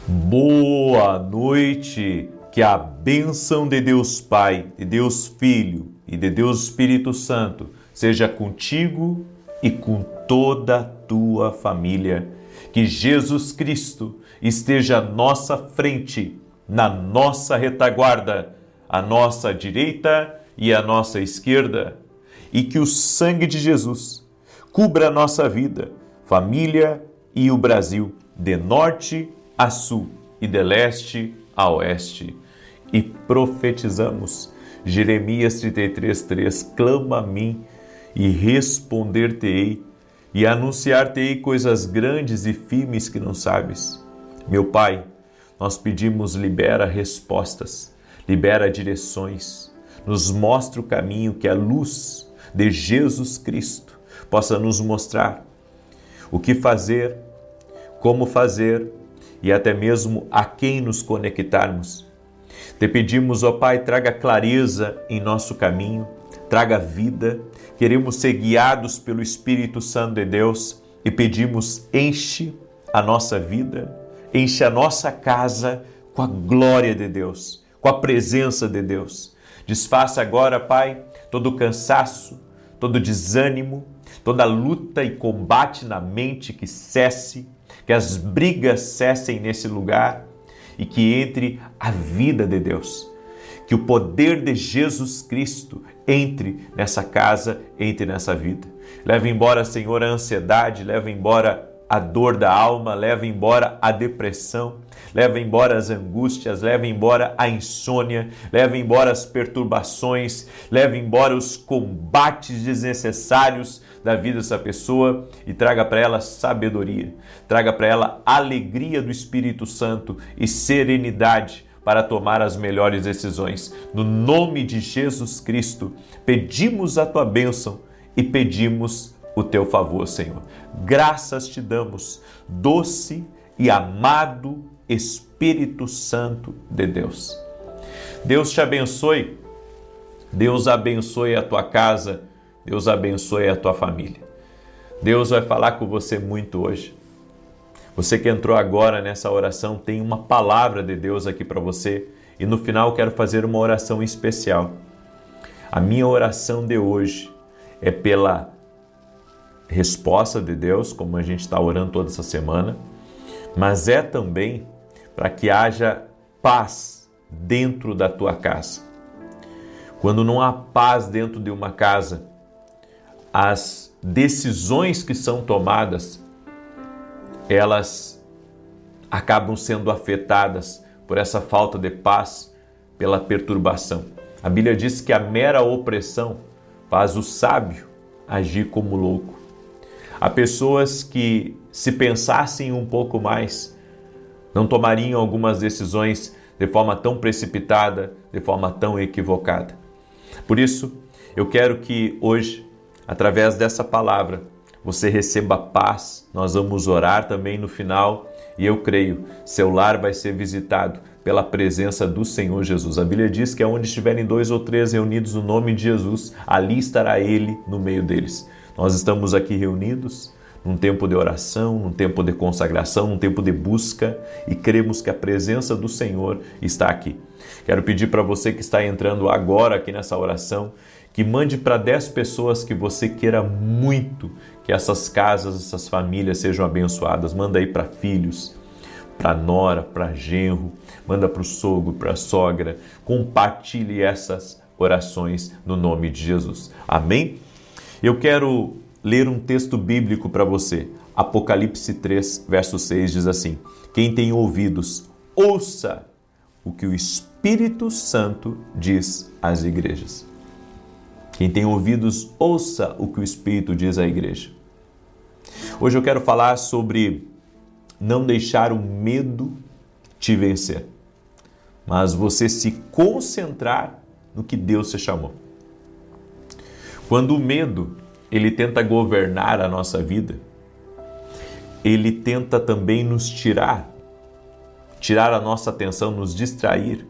Boa noite, que a bênção de Deus Pai, de Deus Filho e de Deus Espírito Santo seja contigo e com toda a tua família. Que Jesus Cristo esteja à nossa frente, na nossa retaguarda, à nossa direita e à nossa esquerda. E que o sangue de Jesus cubra a nossa vida, família e o Brasil, de norte a sul e de leste a oeste. E profetizamos, Jeremias 33:3, clama a mim e responder-te-ei e anunciar-te-ei coisas grandes e firmes que não sabes. Meu Pai, nós pedimos, libera respostas, libera direções, nos mostra o caminho, que a luz de Jesus Cristo possa nos mostrar o que fazer, como fazer e até mesmo a quem nos conectarmos. Te pedimos, ó Pai, traga clareza em nosso caminho, traga vida. Queremos ser guiados pelo Espírito Santo de Deus e pedimos, enche a nossa vida, enche a nossa casa com a glória de Deus, com a presença de Deus. Desfaça agora, Pai, todo o cansaço, todo o desânimo, toda luta e combate na mente, que cesse, que as brigas cessem nesse lugar e que entre a vida de Deus. Que o poder de Jesus Cristo entre nessa casa, entre nessa vida. Leva embora, Senhor, a ansiedade, leva embora a dor da alma, leva embora a depressão, leva embora as angústias, leva embora a insônia, leva embora as perturbações, leva embora os combates desnecessários da vida dessa pessoa e traga para ela sabedoria, traga para ela alegria do Espírito Santo e serenidade para tomar as melhores decisões. No nome de Jesus Cristo, pedimos a tua bênção e pedimos o teu favor, Senhor. Graças te damos, doce e amado Espírito Santo de Deus. Deus te abençoe, Deus abençoe a tua casa, Deus abençoe a tua família. Deus vai falar com você muito hoje. Você que entrou agora nessa oração, tem uma palavra de Deus aqui para você e no final eu quero fazer uma oração especial. A minha oração de hoje é pela resposta de Deus, como a gente está orando toda essa semana, mas é também para que haja paz dentro da tua casa. Quando não há paz dentro de uma casa, as decisões que são tomadas, elas acabam sendo afetadas por essa falta de paz, pela perturbação. A Bíblia diz que a mera opressão faz o sábio agir como louco. Há pessoas que, se pensassem um pouco mais, não tomariam algumas decisões de forma tão precipitada, de forma tão equivocada. Por isso, eu quero que hoje, através dessa palavra, você receba paz. Nós vamos orar também no final e eu creio, seu lar vai ser visitado pela presença do Senhor Jesus. A Bíblia diz que onde estiverem 2 ou 3 reunidos no nome de Jesus, ali estará Ele no meio deles. Nós estamos aqui reunidos num tempo de oração, num tempo de consagração, num tempo de busca e cremos que a presença do Senhor está aqui. Quero pedir para você que está entrando agora aqui nessa oração, que mande para 10 pessoas que você queira muito que essas casas, essas famílias sejam abençoadas. Manda aí para filhos, para nora, para genro, manda para o sogro, para a sogra. Compartilhe essas orações no nome de Jesus. Amém? Eu quero ler um texto bíblico para você. Apocalipse 3, verso 6 diz assim: quem tem ouvidos, ouça o que o Espírito Santo diz às igrejas. Quem tem ouvidos, ouça o que o Espírito diz à igreja. Hoje eu quero falar sobre não deixar o medo te vencer, mas você se concentrar no que Deus te chamou. Quando o medo, ele tenta governar a nossa vida, ele tenta também nos tirar a nossa atenção, nos distrair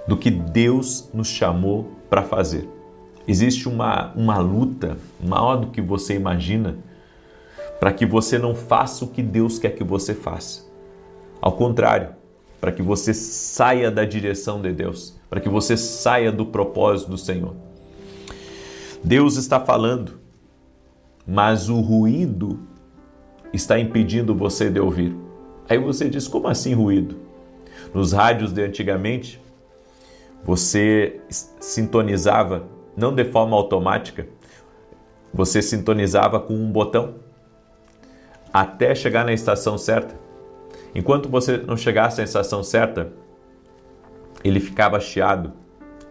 do que Deus nos chamou para fazer. Existe uma luta maior do que você imagina para que você não faça o que Deus quer que você faça. Ao contrário, para que você saia da direção de Deus, para que você saia do propósito do Senhor. Deus está falando, mas o ruído está impedindo você de ouvir. Aí você diz, como assim ruído? Nos rádios de antigamente, você sintonizava, não de forma automática, você sintonizava com um botão até chegar na estação certa. Enquanto você não chegasse à estação certa, ele ficava chiado.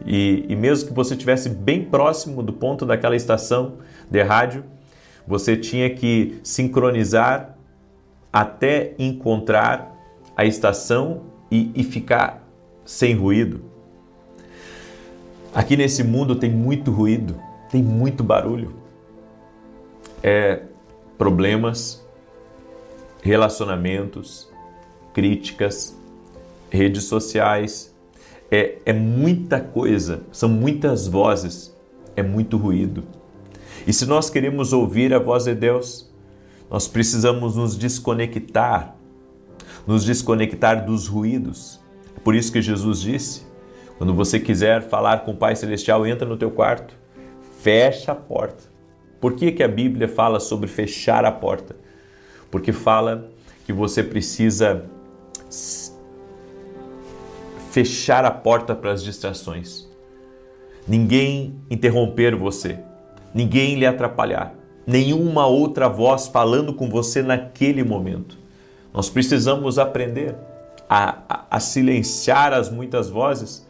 E mesmo que você estivesse bem próximo do ponto daquela estação de rádio, você tinha que sincronizar até encontrar a estação e ficar sem ruído. Aqui nesse mundo tem muito ruído, tem muito barulho. Problemas, relacionamentos, críticas, redes sociais. É muita coisa, são muitas vozes, é muito ruído. E se nós queremos ouvir a voz de Deus, nós precisamos nos desconectar dos ruídos. É por isso que Jesus disse, quando você quiser falar com o Pai Celestial, entra no teu quarto, fecha a porta. Por que a Bíblia fala sobre fechar a porta? Porque fala que você precisa fechar a porta para as distrações. Ninguém interromper você, ninguém lhe atrapalhar, nenhuma outra voz falando com você naquele momento. Nós precisamos aprender a silenciar as muitas vozes.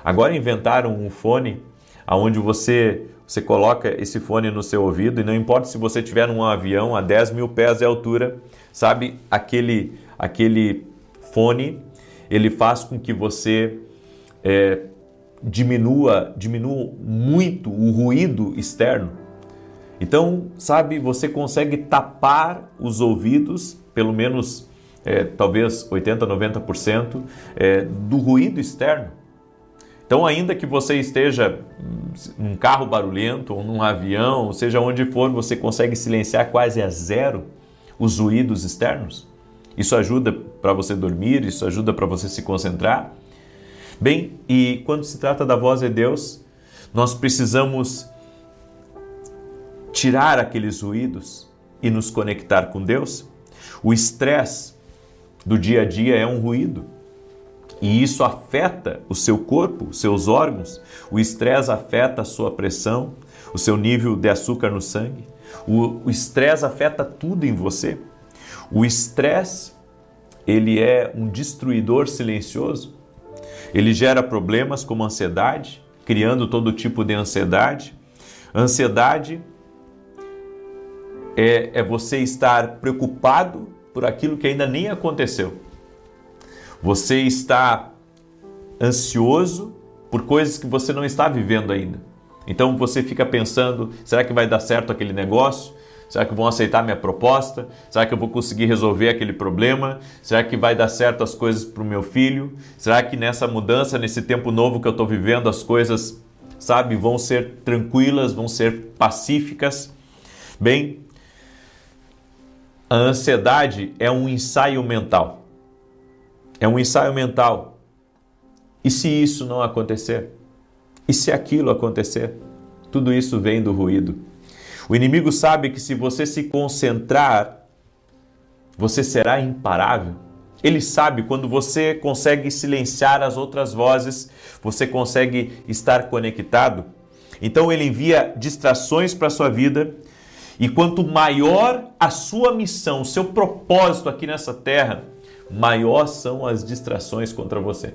Agora inventaram um fone onde você coloca esse fone no seu ouvido e não importa se você estiver num avião a 10 mil pés de altura, sabe, aquele fone, ele faz com que você diminua muito o ruído externo. Então, sabe, você consegue tapar os ouvidos, pelo menos talvez 80%, 90% do ruído externo. Então, ainda que você esteja num carro barulhento ou num avião, ou seja onde for, você consegue silenciar quase a zero os ruídos externos. Isso ajuda para você dormir, isso ajuda para você se concentrar. Bem, e quando se trata da voz de Deus, nós precisamos tirar aqueles ruídos e nos conectar com Deus. O estresse do dia a dia é um ruído. E isso afeta o seu corpo, os seus órgãos. O estresse afeta a sua pressão, o seu nível de açúcar no sangue. O estresse afeta tudo em você. O estresse, ele é um destruidor silencioso. Ele gera problemas como ansiedade, criando todo tipo de ansiedade. Ansiedade é você estar preocupado por aquilo que ainda nem aconteceu. Você está ansioso por coisas que você não está vivendo ainda. Então você fica pensando, será que vai dar certo aquele negócio? Será que vão aceitar minha proposta? Será que eu vou conseguir resolver aquele problema? Será que vai dar certo as coisas para o meu filho? Será que nessa mudança, nesse tempo novo que eu estou vivendo, as coisas, sabe, vão ser tranquilas, vão ser pacíficas? Bem, a ansiedade é um ensaio mental. É um ensaio mental. E se isso não acontecer? E se aquilo acontecer? Tudo isso vem do ruído. O inimigo sabe que se você se concentrar, você será imparável. Ele sabe quando você consegue silenciar as outras vozes, você consegue estar conectado. Então ele envia distrações para a sua vida. E quanto maior a sua missão, o seu propósito aqui nessa terra, maior são as distrações contra você.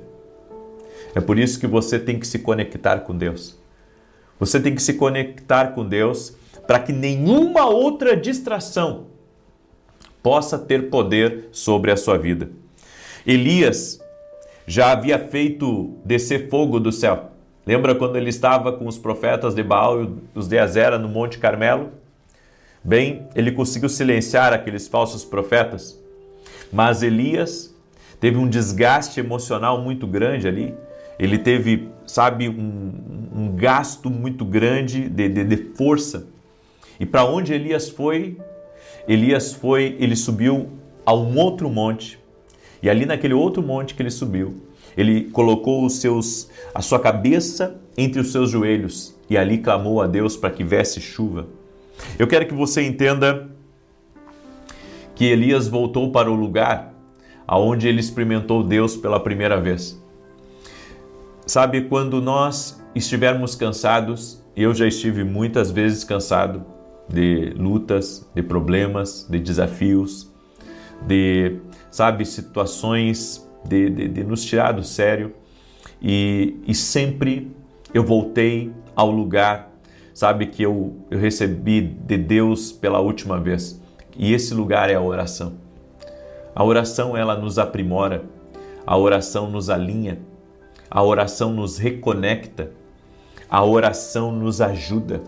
É por isso que você tem que se conectar com Deus. Você tem que se conectar com Deus para que nenhuma outra distração possa ter poder sobre a sua vida. Elias já havia feito descer fogo do céu. Lembra quando ele estava com os profetas de Baal e os de Azera no Monte Carmelo? Bem, ele conseguiu silenciar aqueles falsos profetas. Mas Elias teve um desgaste emocional muito grande ali. Ele teve, sabe, um gasto muito grande de força. E para onde Elias foi? Ele subiu a um outro monte. E ali naquele outro monte que ele subiu, ele colocou a sua cabeça entre os seus joelhos e ali clamou a Deus para que viesse chuva. Eu quero que você entenda que Elias voltou para o lugar aonde ele experimentou Deus pela primeira vez. Sabe, quando nós estivermos cansados, eu já estive muitas vezes cansado de lutas, de problemas, de desafios, de, sabe, situações de nos tirar do sério, e sempre eu voltei ao lugar, sabe, que eu recebi de Deus pela última vez, e esse lugar é a oração. A oração, ela nos aprimora, a oração nos alinha, a oração nos reconecta, a oração nos ajuda,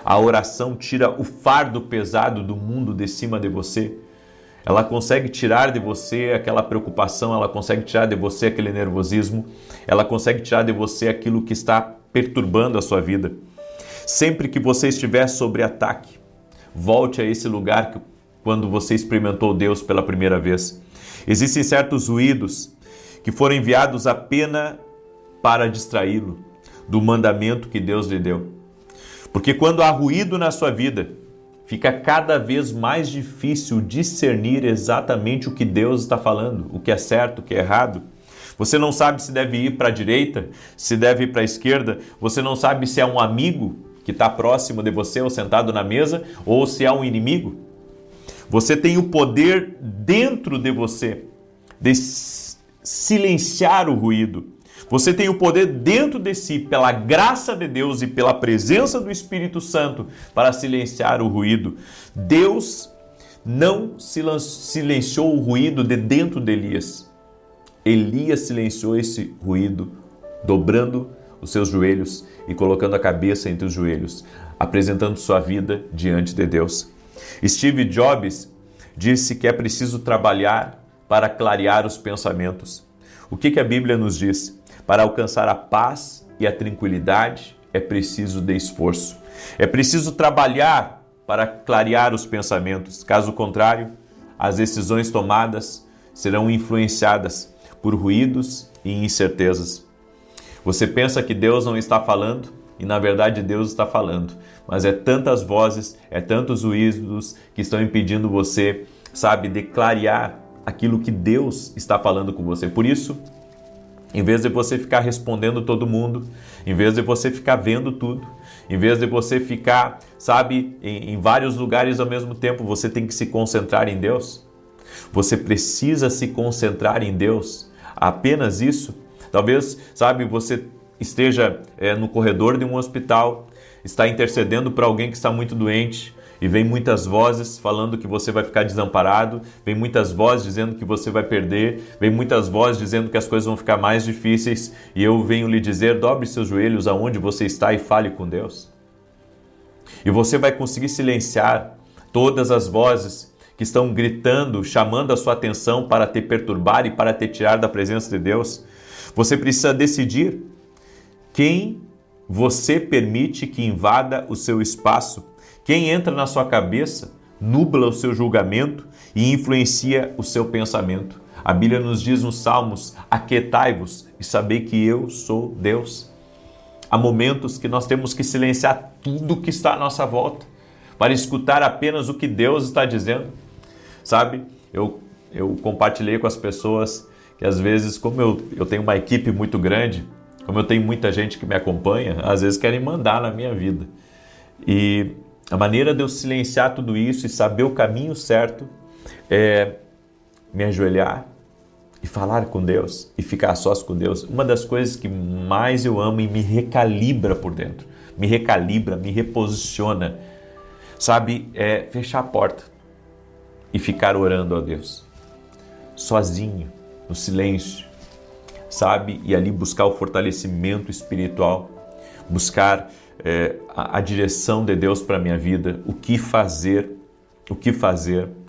a oração tira o fardo pesado do mundo de cima de você. Ela consegue tirar de você aquela preocupação, ela consegue tirar de você aquele nervosismo, ela consegue tirar de você aquilo que está perturbando a sua vida. Sempre que você estiver sob ataque, volte a esse lugar quando você experimentou Deus pela primeira vez. Existem certos ruídos que foram enviados apenas para distraí-lo do mandamento que Deus lhe deu. Porque quando há ruído na sua vida, fica cada vez mais difícil discernir exatamente o que Deus está falando, o que é certo, o que é errado. Você não sabe se deve ir para a direita, se deve ir para a esquerda, você não sabe se é um amigo que está próximo de você ou sentado na mesa, ou se é um inimigo. Você tem o poder dentro de você de silenciar o ruído. Você tem o poder dentro de si, pela graça de Deus e pela presença do Espírito Santo, para silenciar o ruído. Deus não silenciou o ruído de dentro de Elias. Elias silenciou esse ruído, dobrando os seus joelhos e colocando a cabeça entre os joelhos, apresentando sua vida diante de Deus. Steve Jobs disse que é preciso trabalhar para clarear os pensamentos. O que a Bíblia nos diz? Para alcançar a paz e a tranquilidade é preciso de esforço. É preciso trabalhar para clarear os pensamentos. Caso contrário, as decisões tomadas serão influenciadas por ruídos e incertezas. Você pensa que Deus não está falando e na verdade Deus está falando. Mas é tantas vozes, é tantos ruídos que estão impedindo você, sabe, de clarear aquilo que Deus está falando com você. Por isso, em vez de você ficar respondendo todo mundo, em vez de você ficar vendo tudo, em vez de você ficar, sabe, em vários lugares ao mesmo tempo, você tem que se concentrar em Deus. Você precisa se concentrar em Deus. Apenas isso. Talvez, sabe, você esteja no corredor de um hospital, está intercedendo para alguém que está muito doente, e vem muitas vozes falando que você vai ficar desamparado, vem muitas vozes dizendo que você vai perder, vem muitas vozes dizendo que as coisas vão ficar mais difíceis, e eu venho lhe dizer, dobre seus joelhos aonde você está e fale com Deus. E você vai conseguir silenciar todas as vozes que estão gritando, chamando a sua atenção para te perturbar e para te tirar da presença de Deus. Você precisa decidir quem você permite que invada o seu espaço. Quem entra na sua cabeça, nubla o seu julgamento e influencia o seu pensamento. A Bíblia nos diz nos Salmos, aquietai-vos e sabei que eu sou Deus. Há momentos que nós temos que silenciar tudo que está à nossa volta para escutar apenas o que Deus está dizendo. Sabe, eu compartilhei com as pessoas que às vezes, como eu tenho uma equipe muito grande, como eu tenho muita gente que me acompanha, às vezes querem mandar na minha vida. E a maneira de eu silenciar tudo isso e saber o caminho certo é me ajoelhar e falar com Deus e ficar a sós com Deus. Uma das coisas que mais eu amo e me recalibra por dentro, me recalibra, me reposiciona, sabe, é fechar a porta e ficar orando a Deus, sozinho, no silêncio, sabe, e ali buscar o fortalecimento espiritual, buscar a direção de Deus para a minha vida, o que fazer.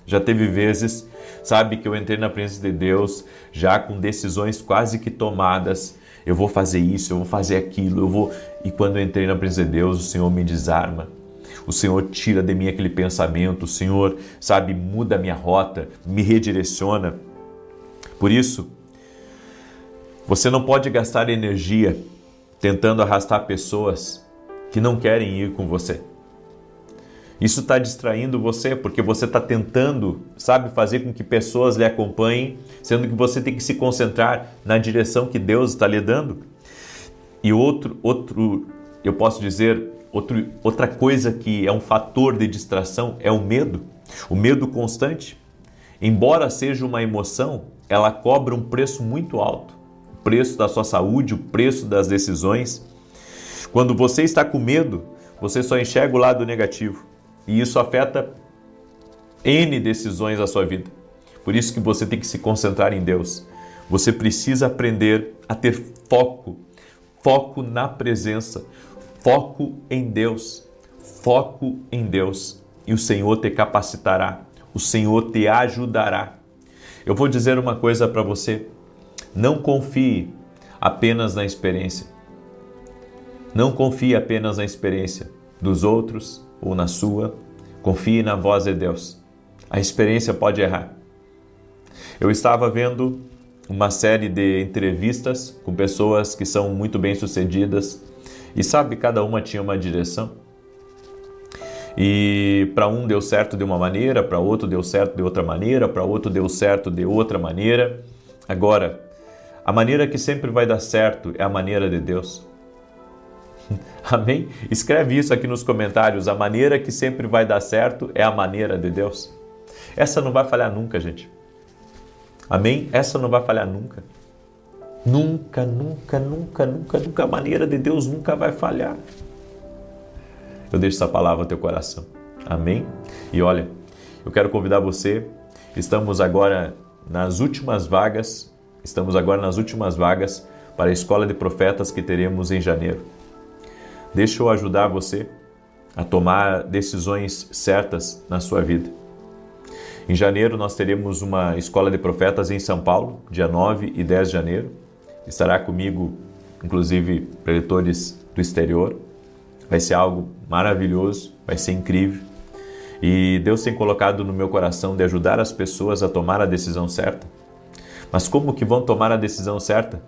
Já teve vezes, sabe, que eu entrei na presença de Deus já com decisões quase que tomadas. Eu vou fazer isso, eu vou fazer aquilo, E quando eu entrei na presença de Deus, o Senhor me desarma. O Senhor tira de mim aquele pensamento, o Senhor, sabe, muda a minha rota, me redireciona. Por isso, você não pode gastar energia tentando arrastar pessoas que não querem ir com você. Isso está distraindo você, porque você está tentando, fazer com que pessoas lhe acompanhem, sendo que você tem que se concentrar na direção que Deus está lhe dando. E eu posso dizer, outra coisa que é um fator de distração é o medo. O medo constante, embora seja uma emoção, ela cobra um preço muito alto. O preço da sua saúde, o preço das decisões. Quando você está com medo, você só enxerga o lado negativo. E isso afeta N decisões da sua vida. Por isso que você tem que se concentrar em Deus. Você precisa aprender a ter foco na presença, foco em Deus, foco em Deus. E o Senhor te capacitará, o Senhor te ajudará. Eu vou dizer uma coisa para você, não confie apenas na experiência. Não confie apenas na experiência dos outros ou na sua. Confie na voz de Deus. A experiência pode errar. Eu estava vendo uma série de entrevistas com pessoas que são muito bem-sucedidas e cada uma tinha uma direção. E para um deu certo de uma maneira, para outro deu certo de outra maneira, para outro deu certo de outra maneira. Agora, a maneira que sempre vai dar certo é a maneira de Deus. Amém? Escreve isso aqui nos comentários. A maneira que sempre vai dar certo é a maneira de Deus. Essa não vai falhar nunca, gente. Amém? Essa não vai falhar nunca. Nunca, nunca, nunca, nunca, nunca. A maneira de Deus nunca vai falhar. Eu deixo essa palavra no teu coração. Amém? E olha, eu quero convidar você. Estamos agora nas últimas vagas para a Escola de Profetas que teremos em janeiro. Deixa eu ajudar você a tomar decisões certas na sua vida. Em janeiro nós teremos uma Escola de Profetas em São Paulo, dia 9 e 10 de janeiro. Estará comigo, inclusive, preletores do exterior. Vai ser algo maravilhoso, vai ser incrível. E Deus tem colocado no meu coração de ajudar as pessoas a tomar a decisão certa. Mas como que vão tomar a decisão certa?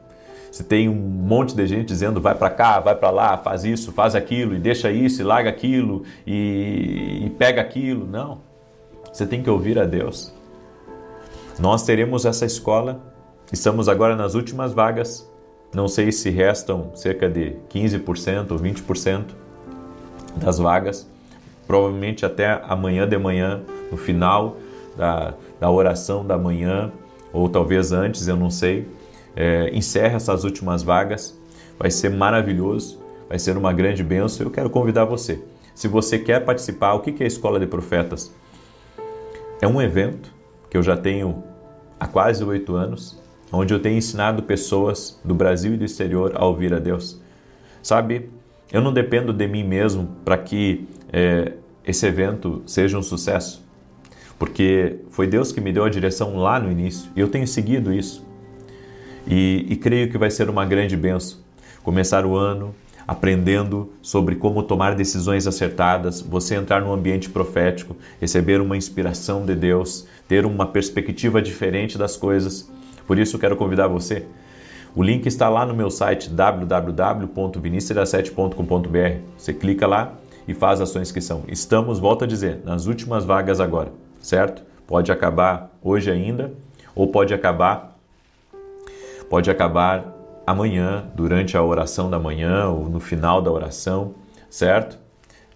Se tem um monte de gente dizendo vai para cá, vai para lá, faz isso, faz aquilo, e deixa isso, e larga aquilo, e pega aquilo. Não, você tem que ouvir a Deus. Nós teremos essa escola, estamos agora nas últimas vagas, não sei se restam cerca de 15% ou 20% das vagas, provavelmente até amanhã de manhã, no final da oração da manhã, ou talvez antes, eu não sei. Encerra essas últimas vagas, vai ser maravilhoso, vai ser uma grande bênção. Eu quero convidar você, se você quer participar. O que é a Escola de Profetas? É um evento que eu já tenho há quase 8 anos, onde eu tenho ensinado pessoas do Brasil e do exterior a ouvir a Deus. Eu não dependo de mim mesmo para que esse evento seja um sucesso, porque foi Deus que me deu a direção lá no início, e eu tenho seguido isso. E creio que vai ser uma grande bênção. Começar o ano aprendendo sobre como tomar decisões acertadas, você entrar num ambiente profético, receber uma inspiração de Deus, ter uma perspectiva diferente das coisas. Por isso eu quero convidar você. O link está lá no meu site www.vinicius17.com.br. Você clica lá e faz a sua inscrição. Estamos, volto a dizer, nas últimas vagas agora, certo? Pode acabar hoje ainda, ou pode acabar amanhã, durante a oração da manhã ou no final da oração, certo?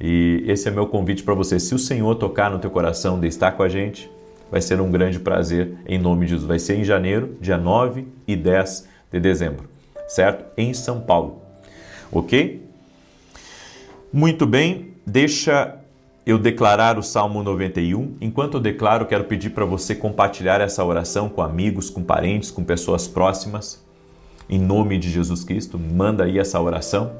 E esse é meu convite para você. Se o Senhor tocar no teu coração de estar com a gente, vai ser um grande prazer em nome de Jesus. Vai ser em janeiro, dia 9 e 10 de dezembro, certo? Em São Paulo, ok? Muito bem, deixa eu declarar o Salmo 91. Enquanto eu declaro, quero pedir para você compartilhar essa oração com amigos, com parentes, com pessoas próximas. Em nome de Jesus Cristo, manda aí essa oração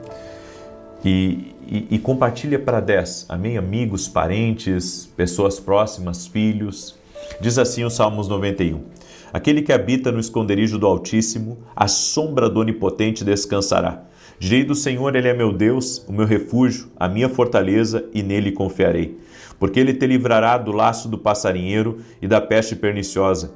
e compartilha para 10, amém? Amigos, parentes, pessoas próximas, filhos. Diz assim o Salmos 91. Aquele que habita no esconderijo do Altíssimo, à sombra do Onipotente descansará. Direi do Senhor, Ele é meu Deus, o meu refúgio, a minha fortaleza, e nele confiarei. Porque Ele te livrará do laço do passarinheiro e da peste perniciosa.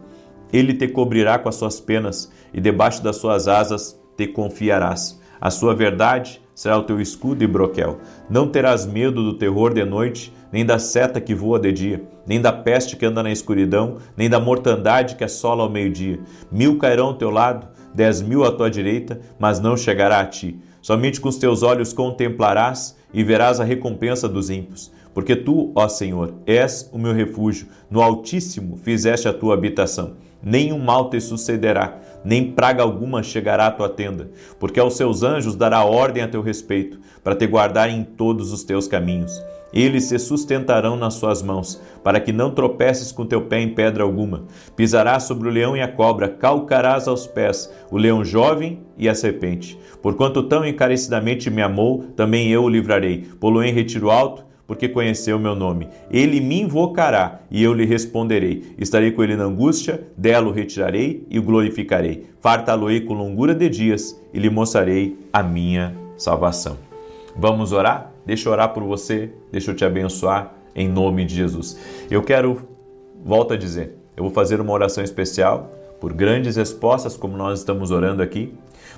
Ele te cobrirá com as suas penas e debaixo das suas asas te confiarás. A sua verdade será o teu escudo e broquel. Não terás medo do terror de noite, nem da seta que voa de dia, nem da peste que anda na escuridão, nem da mortandade que assola ao meio-dia. 1000 cairão ao teu lado, 10.000 à tua direita, mas não chegará a ti. Somente com os teus olhos contemplarás e verás a recompensa dos ímpios. Porque tu, ó Senhor, és o meu refúgio, no Altíssimo fizeste a tua habitação. Nenhum mal te sucederá, nem praga alguma chegará à tua tenda, porque aos seus anjos dará ordem a teu respeito, para te guardarem em todos os teus caminhos. Eles se sustentarão nas suas mãos, para que não tropeces com teu pé em pedra alguma. Pisarás sobre o leão e a cobra, calcarás aos pés o leão jovem e a serpente. Porquanto tão encarecidamente me amou, também eu o livrarei. Pô-lo em retiro alto, porque conheceu o meu nome. Ele me invocará e eu lhe responderei. Estarei com ele na angústia, dela o retirarei e o glorificarei. Fartá-lo-ei com longura de dias e lhe mostrarei a minha salvação. Vamos orar? Deixa eu orar por você, deixa eu te abençoar em nome de Jesus. Volto a dizer, eu vou fazer uma oração especial por grandes respostas, como nós estamos orando aqui,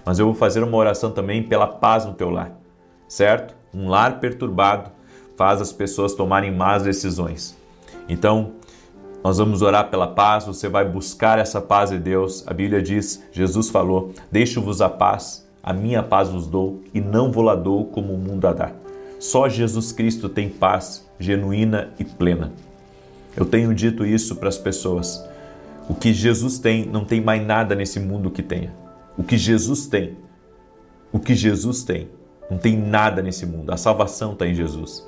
mas eu vou fazer uma oração também pela paz no teu lar, certo? Um lar perturbado faz as pessoas tomarem más decisões. Então, nós vamos orar pela paz, você vai buscar essa paz de Deus. A Bíblia diz, Jesus falou, deixo-vos a paz, a minha paz vos dou e não vou lá dou como o mundo a dá. Só Jesus Cristo tem paz genuína e plena. Eu tenho dito isso para as pessoas. O que Jesus tem, não tem mais nada nesse mundo que tenha. O que Jesus tem, não tem nada nesse mundo. A salvação está em Jesus.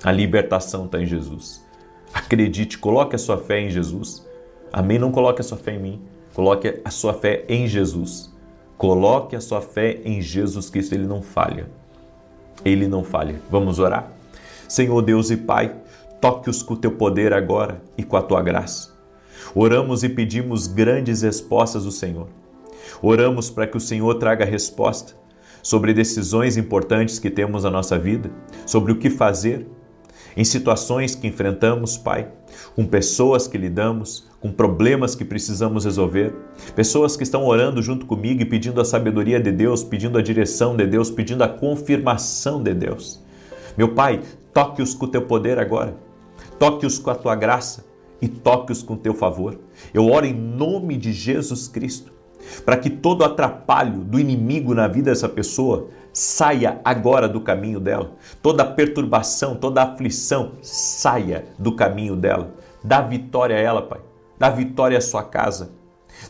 A libertação está em Jesus. Acredite, coloque a sua fé em Jesus. Amém? Não coloque a sua fé em mim. Coloque a sua fé em Jesus. Coloque a sua fé em Jesus Cristo. Ele não falha. Ele não falha. Vamos orar? Senhor Deus e Pai, toque-os com o teu poder agora e com a tua graça. Oramos e pedimos grandes respostas do Senhor. Oramos para que o Senhor traga resposta sobre decisões importantes que temos na nossa vida, sobre o que fazer, em situações que enfrentamos, Pai, com pessoas que lidamos, com problemas que precisamos resolver, pessoas que estão orando junto comigo e pedindo a sabedoria de Deus, pedindo a direção de Deus, pedindo a confirmação de Deus. Meu Pai, toque-os com o teu poder agora, toque-os com a tua graça e toque-os com o teu favor. Eu oro em nome de Jesus Cristo, para que todo atrapalho do inimigo na vida dessa pessoa saia agora do caminho dela. Toda perturbação, toda aflição saia do caminho dela. Dá vitória a ela, Pai. Dá vitória à sua casa.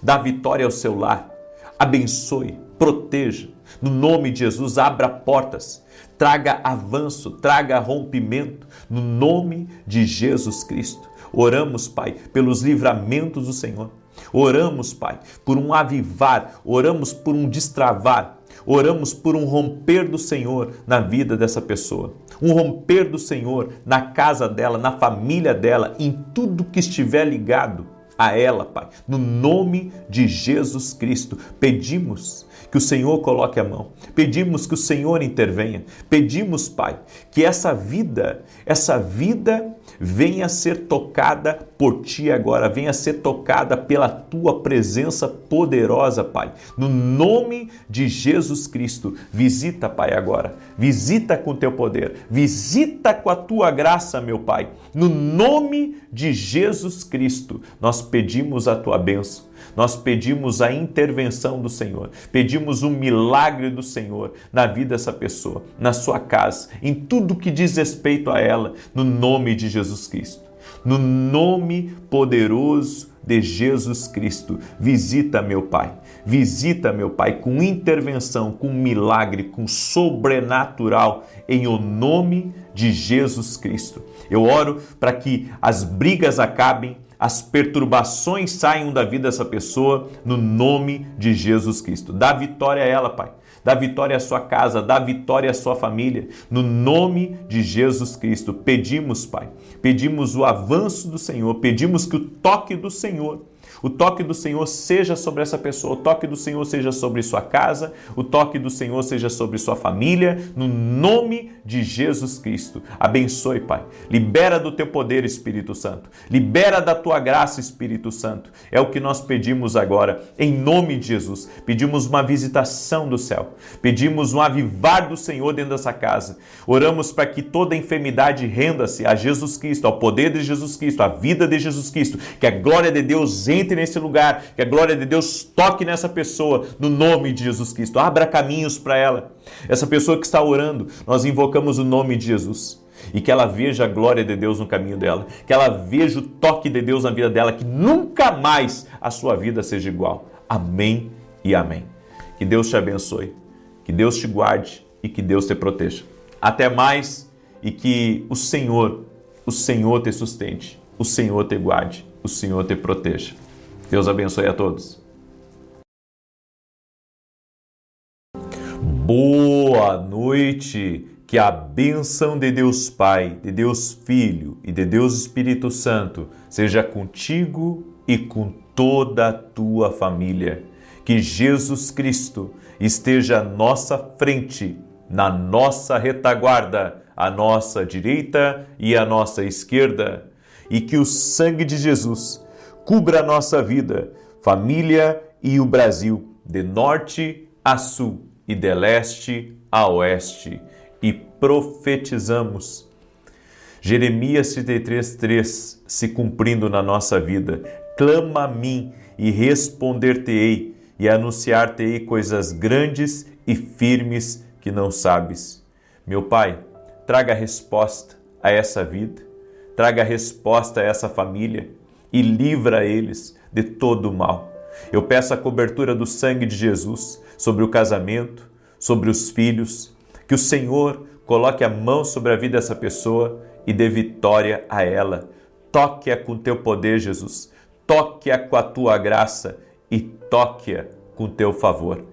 Dá vitória ao seu lar. Abençoe, proteja. No nome de Jesus, abra portas. Traga avanço, traga rompimento. No nome de Jesus Cristo. Oramos, Pai, pelos livramentos do Senhor. Oramos, Pai, por um avivar, oramos por um destravar, oramos por um romper do Senhor na vida dessa pessoa. Um romper do Senhor na casa dela, na família dela, em tudo que estiver ligado a ela, Pai. No nome de Jesus Cristo, pedimos que o Senhor coloque a mão, pedimos que o Senhor intervenha, pedimos, Pai, que essa vida venha a ser tocada por Ti agora, venha a ser tocada pela Tua presença poderosa, Pai. No nome de Jesus Cristo, visita, Pai, agora. Visita com Teu poder, visita com a Tua graça, meu Pai. No nome de Jesus Cristo, nós pedimos a Tua bênção. Nós pedimos a intervenção do Senhor, pedimos um milagre do Senhor na vida dessa pessoa, na sua casa, em tudo que diz respeito a ela, no nome de Jesus Cristo. No nome poderoso de Jesus Cristo, visita meu Pai, com intervenção, com milagre, com sobrenatural, em o nome de Jesus Cristo. Eu oro para que as brigas acabem, as perturbações saiam da vida dessa pessoa, no nome de Jesus Cristo. Dá vitória a ela, Pai. Dá vitória à sua casa, dá vitória à sua família. No nome de Jesus Cristo, pedimos, Pai. Pedimos o avanço do Senhor, pedimos que o toque do Senhor, O toque do Senhor seja sobre essa pessoa, o toque do Senhor seja sobre sua casa, o toque do Senhor seja sobre sua família, no nome de Jesus Cristo. Abençoe, Pai. Libera do teu poder, Espírito Santo. Libera da tua graça, Espírito Santo. É o que nós pedimos agora, em nome de Jesus. Pedimos uma visitação do céu. Pedimos um avivar do Senhor dentro dessa casa. Oramos para que toda enfermidade renda-se a Jesus Cristo, ao poder de Jesus Cristo, à vida de Jesus Cristo. Que a glória de Deus entre nesse lugar, que a glória de Deus toque nessa pessoa, no nome de Jesus Cristo. Abra caminhos para ela. Essa pessoa que está orando, nós invocamos o nome de Jesus. E que ela veja a glória de Deus no caminho dela, que ela veja o toque de Deus na vida dela, que nunca mais a sua vida seja igual. Amém e amém. Que Deus te abençoe, que Deus te guarde e que Deus te proteja. Até mais e que o Senhor te sustente, o Senhor te guarde, o Senhor te proteja. Deus abençoe a todos. Boa noite! Que a bênção de Deus Pai, de Deus Filho e de Deus Espírito Santo seja contigo e com toda a tua família. Que Jesus Cristo esteja à nossa frente, na nossa retaguarda, à nossa direita e à nossa esquerda. E que o sangue de Jesus cubra a nossa vida, família e o Brasil, de norte a sul e de leste a oeste. E profetizamos Jeremias 33:3 se cumprindo na nossa vida. Clama a mim e responder-te-ei e anunciar-te-ei coisas grandes e firmes que não sabes. Meu Pai, traga resposta a essa vida, traga resposta a essa família e livra eles de todo o mal. Eu peço a cobertura do sangue de Jesus sobre o casamento, sobre os filhos. Que o Senhor coloque a mão sobre a vida dessa pessoa e dê vitória a ela. Toque-a com teu poder, Jesus. Toque-a com a tua graça e toque-a com teu favor.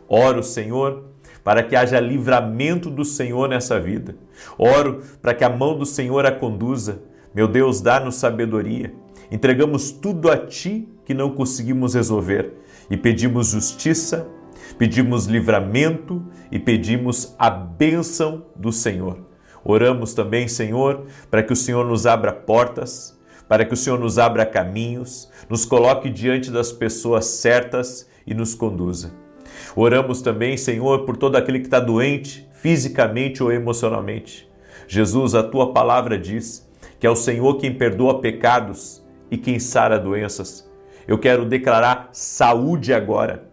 Oro, Senhor, para que haja livramento do Senhor nessa vida. Oro para que a mão do Senhor a conduza. Meu Deus, dá-nos sabedoria. Entregamos tudo a Ti que não conseguimos resolver e pedimos justiça, pedimos livramento e pedimos a bênção do Senhor. Oramos também, Senhor, para que o Senhor nos abra portas, para que o Senhor nos abra caminhos, nos coloque diante das pessoas certas e nos conduza. Oramos também, Senhor, por todo aquele que está doente, fisicamente ou emocionalmente. Jesus, a Tua palavra diz que é o Senhor quem perdoa pecados e quem sara doenças. Eu quero declarar saúde agora,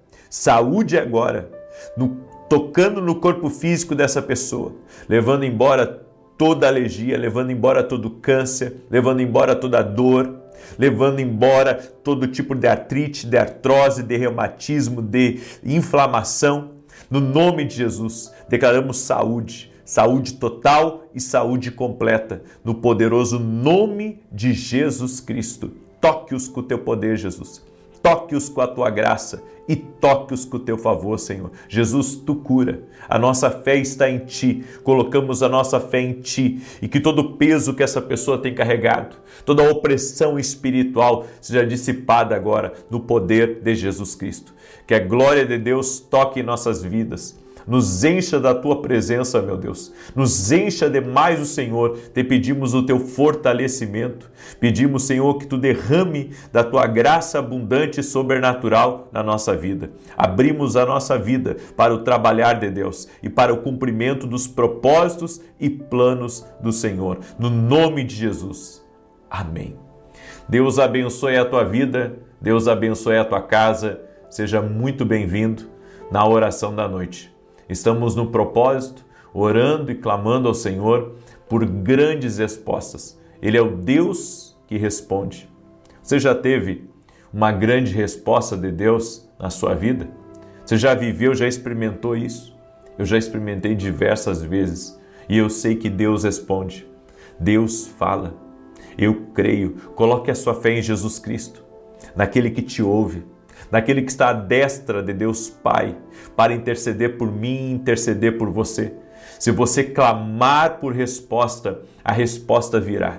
tocando no corpo físico dessa pessoa, levando embora toda alergia, levando embora todo câncer, levando embora toda dor, levando embora todo tipo de artrite, de artrose, de reumatismo, de inflamação. No nome de Jesus, declaramos saúde total e saúde completa, no poderoso nome de Jesus Cristo. Toque-os com o teu poder, Jesus. Toque-os com a tua graça e toque-os com o teu favor, Senhor. Jesus, tu cura. A nossa fé está em Ti. Colocamos a nossa fé em Ti. E que todo o peso que essa pessoa tem carregado, toda a opressão espiritual seja dissipada agora no poder de Jesus Cristo. Que a glória de Deus toque em nossas vidas. Nos encha da Tua presença, meu Deus. Nos encha demais o Senhor. Te pedimos o Teu fortalecimento. Pedimos, Senhor, que Tu derrame da Tua graça abundante e sobrenatural na nossa vida. Abrimos a nossa vida para o trabalhar de Deus e para o cumprimento dos propósitos e planos do Senhor. No nome de Jesus. Amém. Deus abençoe a tua vida. Deus abençoe a tua casa. Seja muito bem-vindo na oração da noite. Estamos no propósito, orando e clamando ao Senhor por grandes respostas. Ele é o Deus que responde. Você já teve uma grande resposta de Deus na sua vida? Você já viveu, já experimentou isso? Eu já experimentei diversas vezes e eu sei que Deus responde. Deus fala. Eu creio. Coloque a sua fé em Jesus Cristo, naquele que te ouve, naquele que está à destra de Deus Pai, para interceder por mim e interceder por você. Se você clamar por resposta, a resposta virá.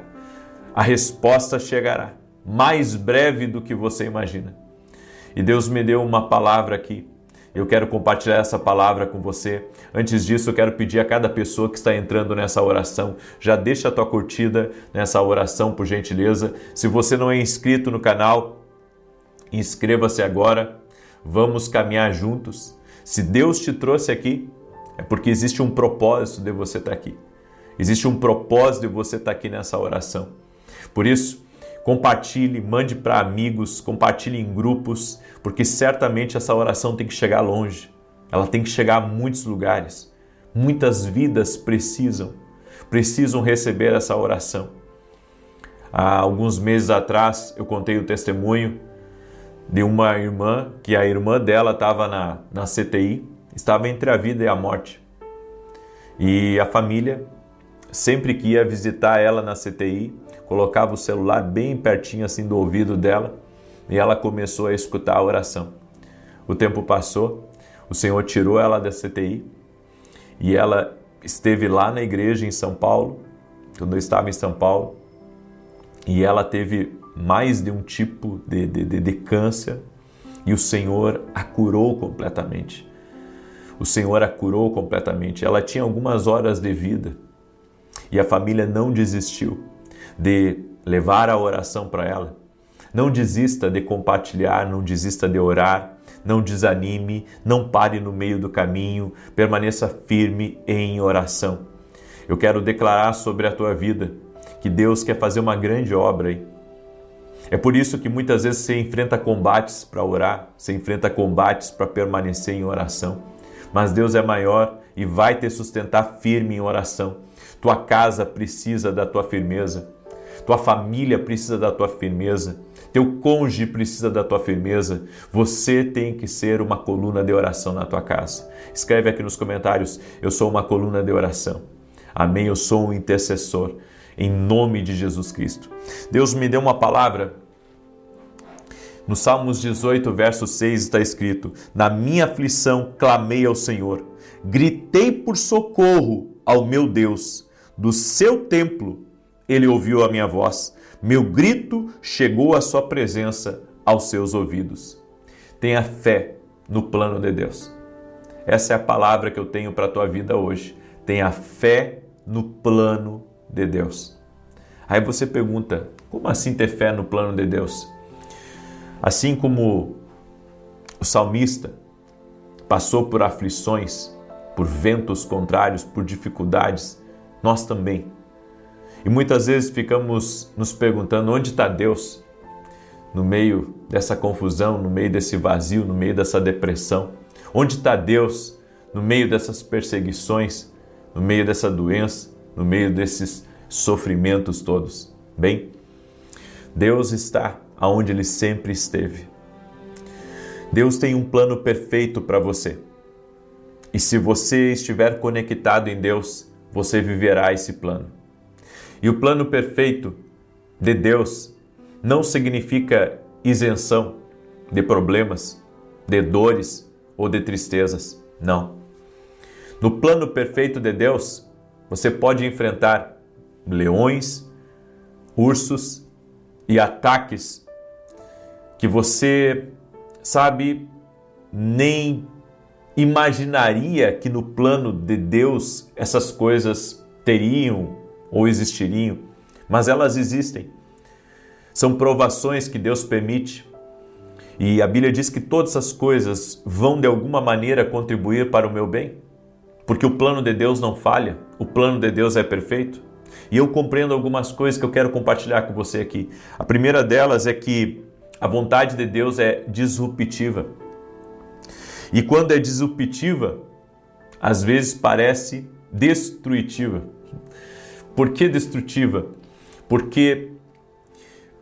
A resposta chegará. mais breve do que você imagina. E Deus me deu uma palavra aqui. Eu quero compartilhar essa palavra com você. Antes disso, eu quero pedir a cada pessoa que está entrando nessa oração, já deixa a tua curtida nessa oração, por gentileza. Se você não é inscrito no canal, inscreva-se agora. Vamos caminhar juntos. Se Deus te trouxe aqui, é porque existe um propósito de você estar aqui. Existe um propósito de você estar aqui nessa oração. Por isso, compartilhe, mande para amigos, compartilhe em grupos, porque certamente essa oração tem que chegar longe. Ela tem que chegar a muitos lugares. Muitas vidas precisam receber essa oração. Há alguns meses atrás, eu contei o testemunho de uma irmã, que a irmã dela estava na CTI, estava entre a vida e a morte. E a família, sempre que ia visitar ela na CTI, colocava o celular bem pertinho assim do ouvido dela e ela começou a escutar a oração. O tempo passou, o Senhor tirou ela da CTI e ela esteve lá na igreja em São Paulo, quando eu estava em São Paulo, e ela teve mais de um tipo de câncer e o Senhor a curou completamente. O Senhor a curou completamente. Ela tinha algumas horas de vida e a família não desistiu de levar a oração para ela. Não desista de compartilhar, não desista de orar, não desanime, não pare no meio do caminho, permaneça firme em oração. Eu quero declarar sobre a tua vida que Deus quer fazer uma grande obra aí. É por isso que muitas vezes você enfrenta combates para orar, você enfrenta combates para permanecer em oração. Mas Deus é maior e vai te sustentar firme em oração. Tua casa precisa da tua firmeza. Tua família precisa da tua firmeza. Teu cônjuge precisa da tua firmeza. Você tem que ser uma coluna de oração na tua casa. Escreve aqui nos comentários: eu sou uma coluna de oração. Amém? Eu sou um intercessor. Em nome de Jesus Cristo. Deus me deu uma palavra. No Salmos 18, verso 6 está escrito: na minha aflição clamei ao Senhor, gritei por socorro ao meu Deus. Do seu templo ele ouviu a minha voz, meu grito chegou à sua presença, aos seus ouvidos. Tenha fé no plano de Deus. Essa é a palavra que eu tenho para a tua vida hoje. Tenha fé no plano de Deus. Aí você pergunta: como assim ter fé no plano de Deus? Assim como o salmista passou por aflições, por ventos contrários, por dificuldades, nós também. E muitas vezes ficamos nos perguntando: onde está Deus? No meio dessa confusão, no meio desse vazio, no meio dessa depressão. Onde está Deus no meio dessas perseguições, no meio dessa doença, no meio desses sofrimentos todos? Bem, Deus está aonde Ele sempre esteve. Deus tem um plano perfeito para você. E se você estiver conectado em Deus, você viverá esse plano. E o plano perfeito de Deus não significa isenção de problemas, de dores ou de tristezas. Não. No plano perfeito de Deus, você pode enfrentar leões, ursos e ataques que você, nem imaginaria que no plano de Deus essas coisas teriam ou existiriam, mas elas existem. São provações que Deus permite. E a Bíblia diz que todas as coisas vão de alguma maneira contribuir para o meu bem, porque o plano de Deus não falha, o plano de Deus é perfeito. E eu compreendo algumas coisas que eu quero compartilhar com você aqui. A primeira delas é que a vontade de Deus é disruptiva. E quando é disruptiva, às vezes parece destrutiva. Por que destrutiva? Porque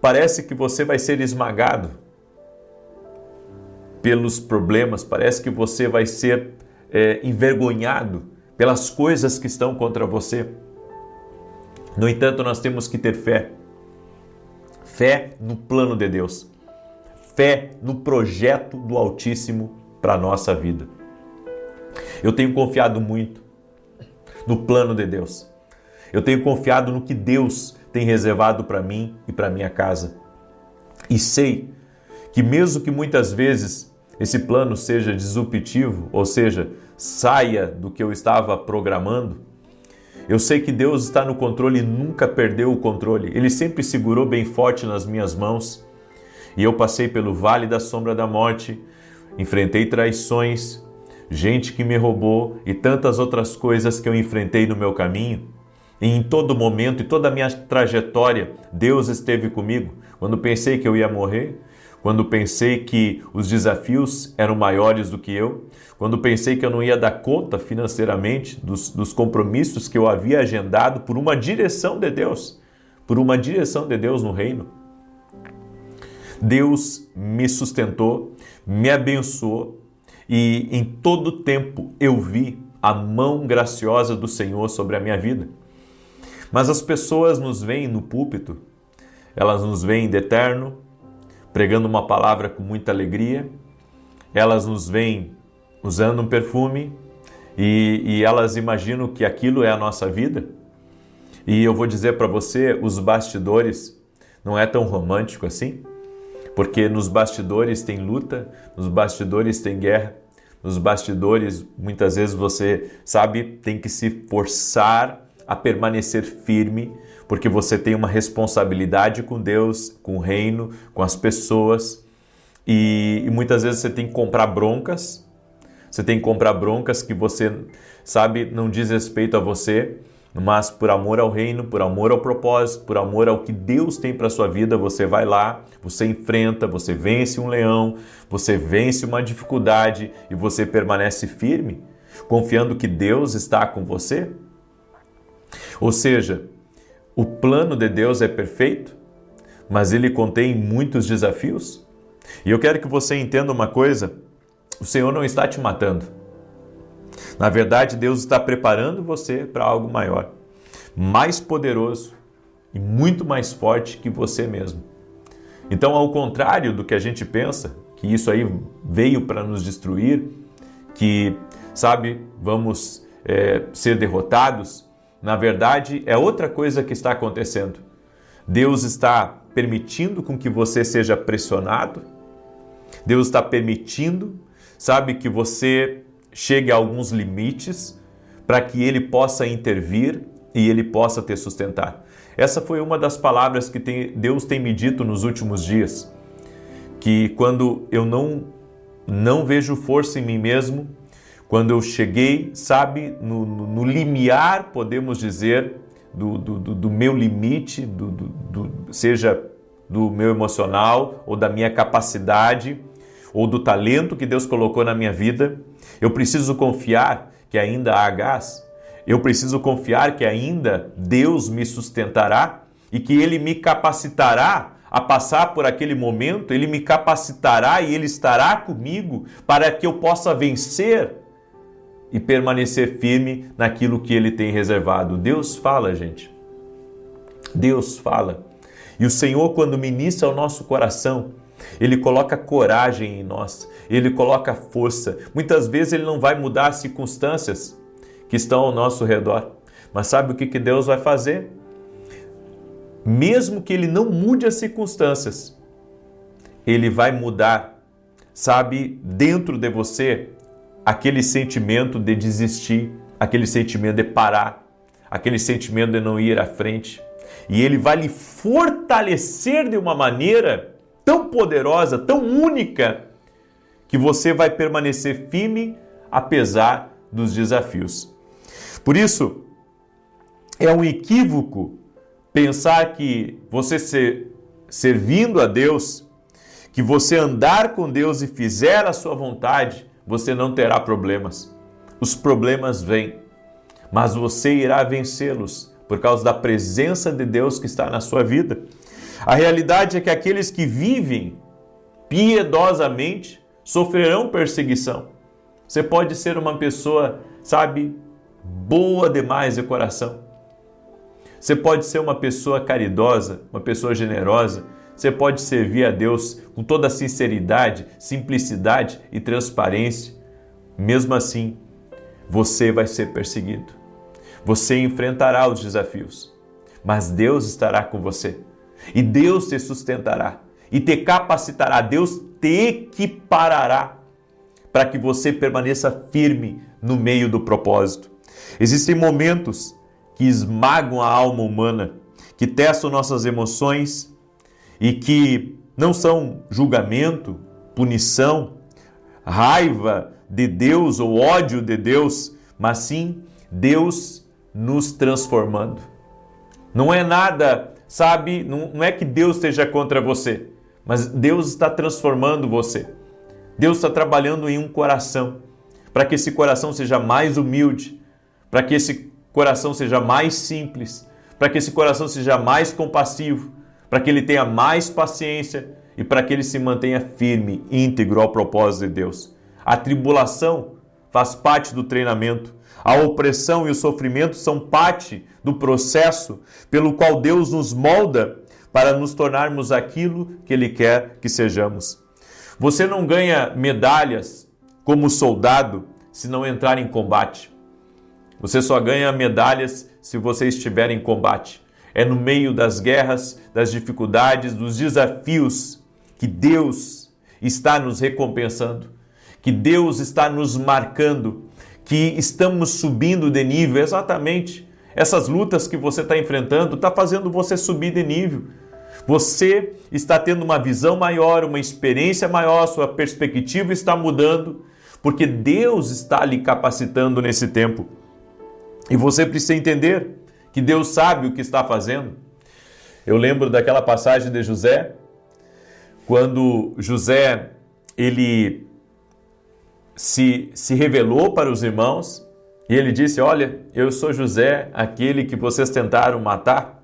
parece que você vai ser esmagado pelos problemas, parece que você vai ser envergonhado pelas coisas que estão contra você. No entanto, nós temos que ter fé. Fé no plano de Deus. Fé no projeto do Altíssimo para a nossa vida. Eu tenho confiado muito no plano de Deus. Eu tenho confiado no que Deus tem reservado para mim e para minha casa. E sei que mesmo que muitas vezes esse plano seja disruptivo, ou seja, saia do que eu estava programando, eu sei que Deus está no controle e nunca perdeu o controle. Ele sempre segurou bem forte nas minhas mãos. E eu passei pelo vale da sombra da morte, enfrentei traições, gente que me roubou e tantas outras coisas que eu enfrentei no meu caminho. E em todo momento e toda a minha trajetória, Deus esteve comigo. Quando pensei que eu ia morrer, quando pensei que os desafios eram maiores do que eu, quando pensei que eu não ia dar conta financeiramente dos compromissos que eu havia agendado por uma direção de Deus, no reino. Deus me sustentou, me abençoou e em todo tempo eu vi a mão graciosa do Senhor sobre a minha vida. Mas as pessoas nos veem no púlpito, elas nos veem de eterno, pregando uma palavra com muita alegria, elas nos veem usando um perfume e elas imaginam que aquilo é a nossa vida. E eu vou dizer para você, os bastidores não é tão romântico assim, porque nos bastidores tem luta, nos bastidores tem guerra, nos bastidores muitas vezes você sabe, tem que se forçar a permanecer firme, porque você tem uma responsabilidade com Deus, com o reino, com as pessoas, e muitas vezes você tem que comprar broncas, que você sabe, não diz respeito a você, mas por amor ao reino, por amor ao propósito, por amor ao que Deus tem para a sua vida, você vai lá, você enfrenta, você vence um leão, você vence uma dificuldade e você permanece firme, confiando que Deus está com você. Ou seja, o plano de Deus é perfeito, mas ele contém muitos desafios. E eu quero que você entenda uma coisa, o Senhor não está te matando. Na verdade, Deus está preparando você para algo maior, mais poderoso e muito mais forte que você mesmo. Então, ao contrário do que a gente pensa, que isso aí veio para nos destruir, que, sabe, vamos ser derrotados, na verdade, é outra coisa que está acontecendo. Deus está permitindo com que você seja pressionado, Deus está permitindo, sabe, que você chegue a alguns limites para que Ele possa intervir e Ele possa te sustentar. Essa foi uma das palavras que Deus tem me dito nos últimos dias, que quando eu não vejo força em mim mesmo, quando eu cheguei, sabe, no limiar, podemos dizer, do meu limite, seja do meu emocional ou da minha capacidade ou do talento que Deus colocou na minha vida, eu preciso confiar que ainda há gás, eu preciso confiar que ainda Deus me sustentará e que Ele me capacitará a passar por aquele momento, Ele me capacitará e Ele estará comigo para que eu possa vencer e permanecer firme naquilo que Ele tem reservado. Deus fala, gente. Deus fala. E o Senhor, quando ministra ao nosso coração, Ele coloca coragem em nós, Ele coloca força. Muitas vezes Ele não vai mudar as circunstâncias que estão ao nosso redor. Mas sabe o que Deus vai fazer? Mesmo que Ele não mude as circunstâncias, Ele vai mudar, sabe, dentro de você, aquele sentimento de desistir, aquele sentimento de parar, aquele sentimento de não ir à frente. E Ele vai lhe fortalecer de uma maneira tão poderosa, tão única, que você vai permanecer firme apesar dos desafios. Por isso, é um equívoco pensar que você servindo a Deus, que você andar com Deus e fizer a sua vontade, você não terá problemas. Os problemas vêm, mas você irá vencê-los por causa da presença de Deus que está na sua vida. A realidade é que aqueles que vivem piedosamente sofrerão perseguição. Você pode ser uma pessoa, sabe, boa demais de coração. Você pode ser uma pessoa caridosa, uma pessoa generosa. Você pode servir a Deus com toda a sinceridade, simplicidade e transparência. Mesmo assim, você vai ser perseguido. Você enfrentará os desafios, mas Deus estará com você. E Deus te sustentará. e te capacitará, Deus te equiparará para que você permaneça firme no meio do propósito. Existem momentos que esmagam a alma humana, que testam nossas emoções e que não são julgamento, punição, raiva de Deus ou ódio de Deus, mas sim Deus nos transformando. Não é nada, sabe, não é que Deus esteja contra você, mas Deus está transformando você. Deus está trabalhando em um coração, para que esse coração seja mais humilde, para que esse coração seja mais simples, para que esse coração seja mais compassivo, para que ele tenha mais paciência e para que ele se mantenha firme, íntegro ao propósito de Deus. A tribulação faz parte do treinamento. A opressão e o sofrimento são parte do processo pelo qual Deus nos molda para nos tornarmos aquilo que Ele quer que sejamos. Você não ganha medalhas como soldado se não entrar em combate. Você só ganha medalhas se você estiver em combate. É no meio das guerras, das dificuldades, dos desafios que Deus está nos recompensando, que Deus está nos marcando, que estamos subindo de nível. Exatamente. Essas lutas que você está enfrentando está fazendo você subir de nível. Você está tendo uma visão maior, uma experiência maior, sua perspectiva está mudando, porque Deus está lhe capacitando nesse tempo. E você precisa entender que Deus sabe o que está fazendo. Eu lembro daquela passagem de José, quando José ele se revelou para os irmãos e ele disse: olha, eu sou José, aquele que vocês tentaram matar.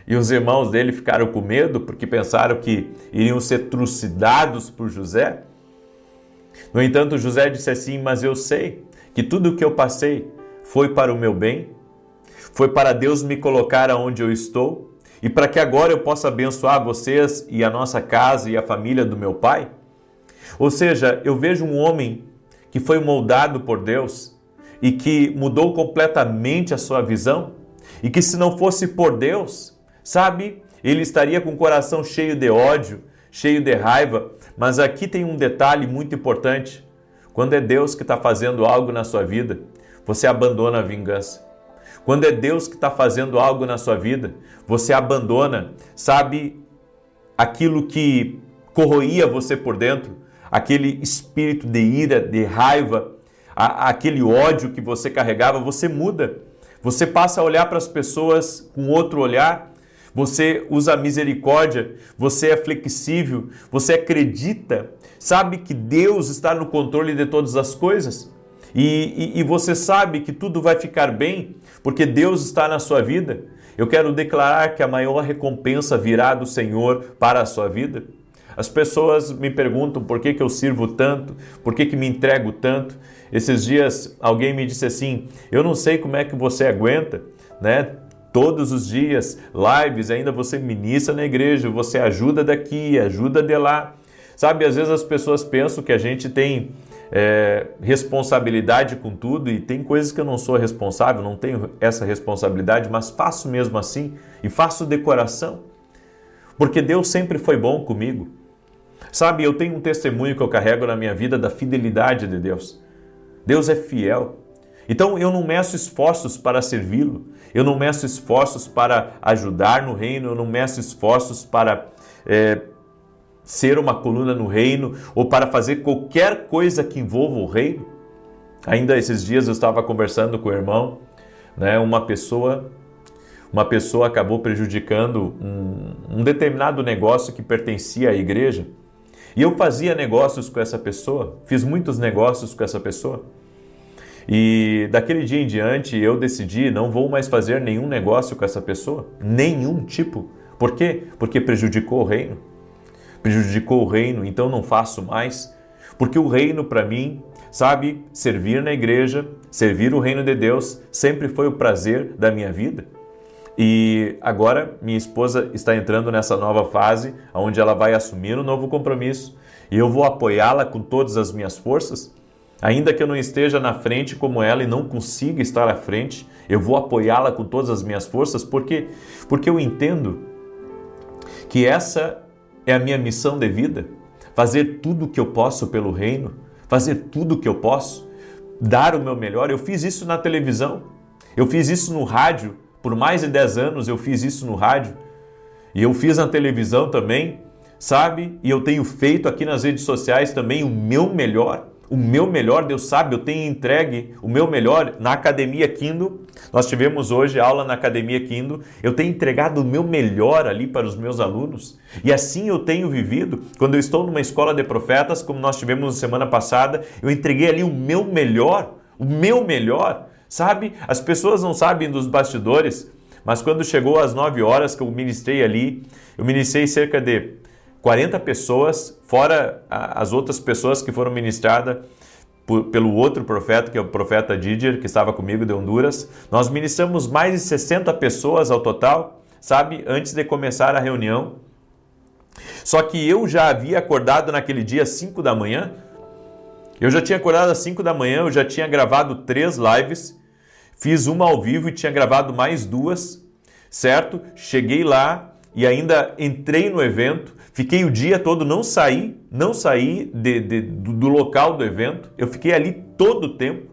E os irmãos dele ficaram com medo porque pensaram que iriam ser trucidados por José. No entanto, José disse assim: mas eu sei que tudo o que eu passei foi para o meu bem, foi para Deus me colocar aonde eu estou e para que agora eu possa abençoar vocês e a nossa casa e a família do meu pai. Ou seja, eu vejo um homem que foi moldado por Deus e que mudou completamente a sua visão e que se não fosse por Deus, sabe, ele estaria com o coração cheio de ódio, cheio de raiva. Mas aqui tem um detalhe muito importante. Quando é Deus que está fazendo algo na sua vida, você abandona a vingança. Quando é Deus que está fazendo algo na sua vida, você abandona, sabe, aquilo que corroía você por dentro, aquele espírito de ira, de raiva, aquele ódio que você carregava, você muda. Você passa a olhar para as pessoas com outro olhar, você usa a misericórdia, você é flexível, você acredita, sabe que Deus está no controle de todas as coisas. E você sabe que tudo vai ficar bem, porque Deus está na sua vida. Eu quero declarar que a maior recompensa virá do Senhor para a sua vida. As pessoas me perguntam por que eu sirvo tanto, por que me entrego tanto. Esses dias alguém me disse assim: eu não sei como é que você aguenta, né? Todos os dias, lives, ainda você ministra na igreja, você ajuda daqui, ajuda de lá. Sabe, às vezes as pessoas pensam que a gente tem responsabilidade com tudo, e tem coisas que eu não sou responsável, não tenho essa responsabilidade, mas faço mesmo assim e faço de coração, porque Deus sempre foi bom comigo. Sabe, eu tenho um testemunho que eu carrego na minha vida da fidelidade de Deus. Deus é fiel. Então eu não meço esforços para servi-lo, eu não meço esforços para ajudar no reino, eu não meço esforços para ser uma coluna no reino ou para fazer qualquer coisa que envolva o reino. Ainda esses dias eu estava conversando com o irmão, né? Uma pessoa acabou prejudicando um determinado negócio que pertencia à igreja, e eu fazia negócios com essa pessoa, fiz muitos negócios com essa pessoa, e daquele dia em diante eu decidi não vou mais fazer nenhum negócio com essa pessoa, nenhum tipo. Por quê? Porque prejudicou o reino. Então não faço mais, porque o reino para mim, sabe, servir na igreja, servir o reino de Deus, sempre foi o prazer da minha vida. E agora minha esposa está entrando nessa nova fase, onde ela vai assumir um novo compromisso, e eu vou apoiá-la com todas as minhas forças, ainda que eu não esteja na frente como ela e não consiga estar à frente, eu vou apoiá-la com todas as minhas forças, porque eu entendo que essa é a minha missão de vida? Fazer tudo o que eu posso pelo reino? Fazer tudo o que eu posso? Dar o meu melhor? Eu fiz isso na televisão, eu fiz isso no rádio, por mais de 10 anos eu fiz isso no rádio, e eu fiz na televisão também, sabe? E eu tenho feito aqui nas redes sociais também o meu melhor, Deus sabe, eu tenho entregue o meu melhor na Academia Kindle. Nós tivemos hoje aula na Academia Kindle, eu tenho entregado o meu melhor ali para os meus alunos, e assim eu tenho vivido. Quando eu estou numa escola de profetas, como nós tivemos na semana passada, eu entreguei ali o meu melhor, sabe? As pessoas não sabem dos bastidores, mas quando chegou às 9 horas que eu ministrei ali, eu ministrei cerca de 40 pessoas, fora as outras pessoas que foram ministradas pelo outro profeta, que é o profeta Didier, que estava comigo de Honduras. Nós ministramos mais de 60 pessoas ao total, sabe, antes de começar a reunião. Só que eu já havia acordado naquele dia às 5 da manhã, eu já tinha acordado às 5 da manhã, eu já tinha gravado 3 lives, fiz uma ao vivo e tinha gravado mais 2, certo? Cheguei lá e ainda entrei no evento, fiquei o dia todo, não saí do local do evento, eu fiquei ali todo o tempo.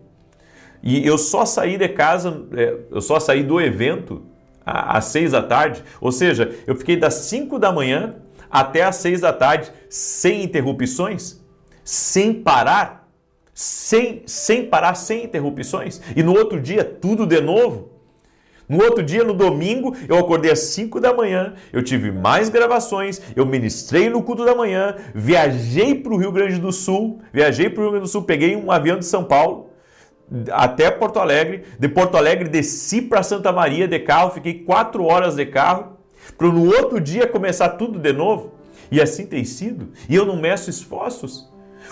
E eu só saí de casa, eu só saí do evento às 6 da tarde, ou seja, eu fiquei das 5 da manhã até às 6 da tarde, sem interrupções, sem parar, sem interrupções. E no outro dia, tudo de novo. No outro dia, no domingo, eu acordei às 5 da manhã, eu tive mais gravações, eu ministrei no culto da manhã, viajei para o Rio Grande do Sul, peguei um avião de São Paulo até Porto Alegre, de Porto Alegre desci para Santa Maria de carro, fiquei 4 horas de carro, para no outro dia começar tudo de novo. E assim tem sido, e eu não meço esforços,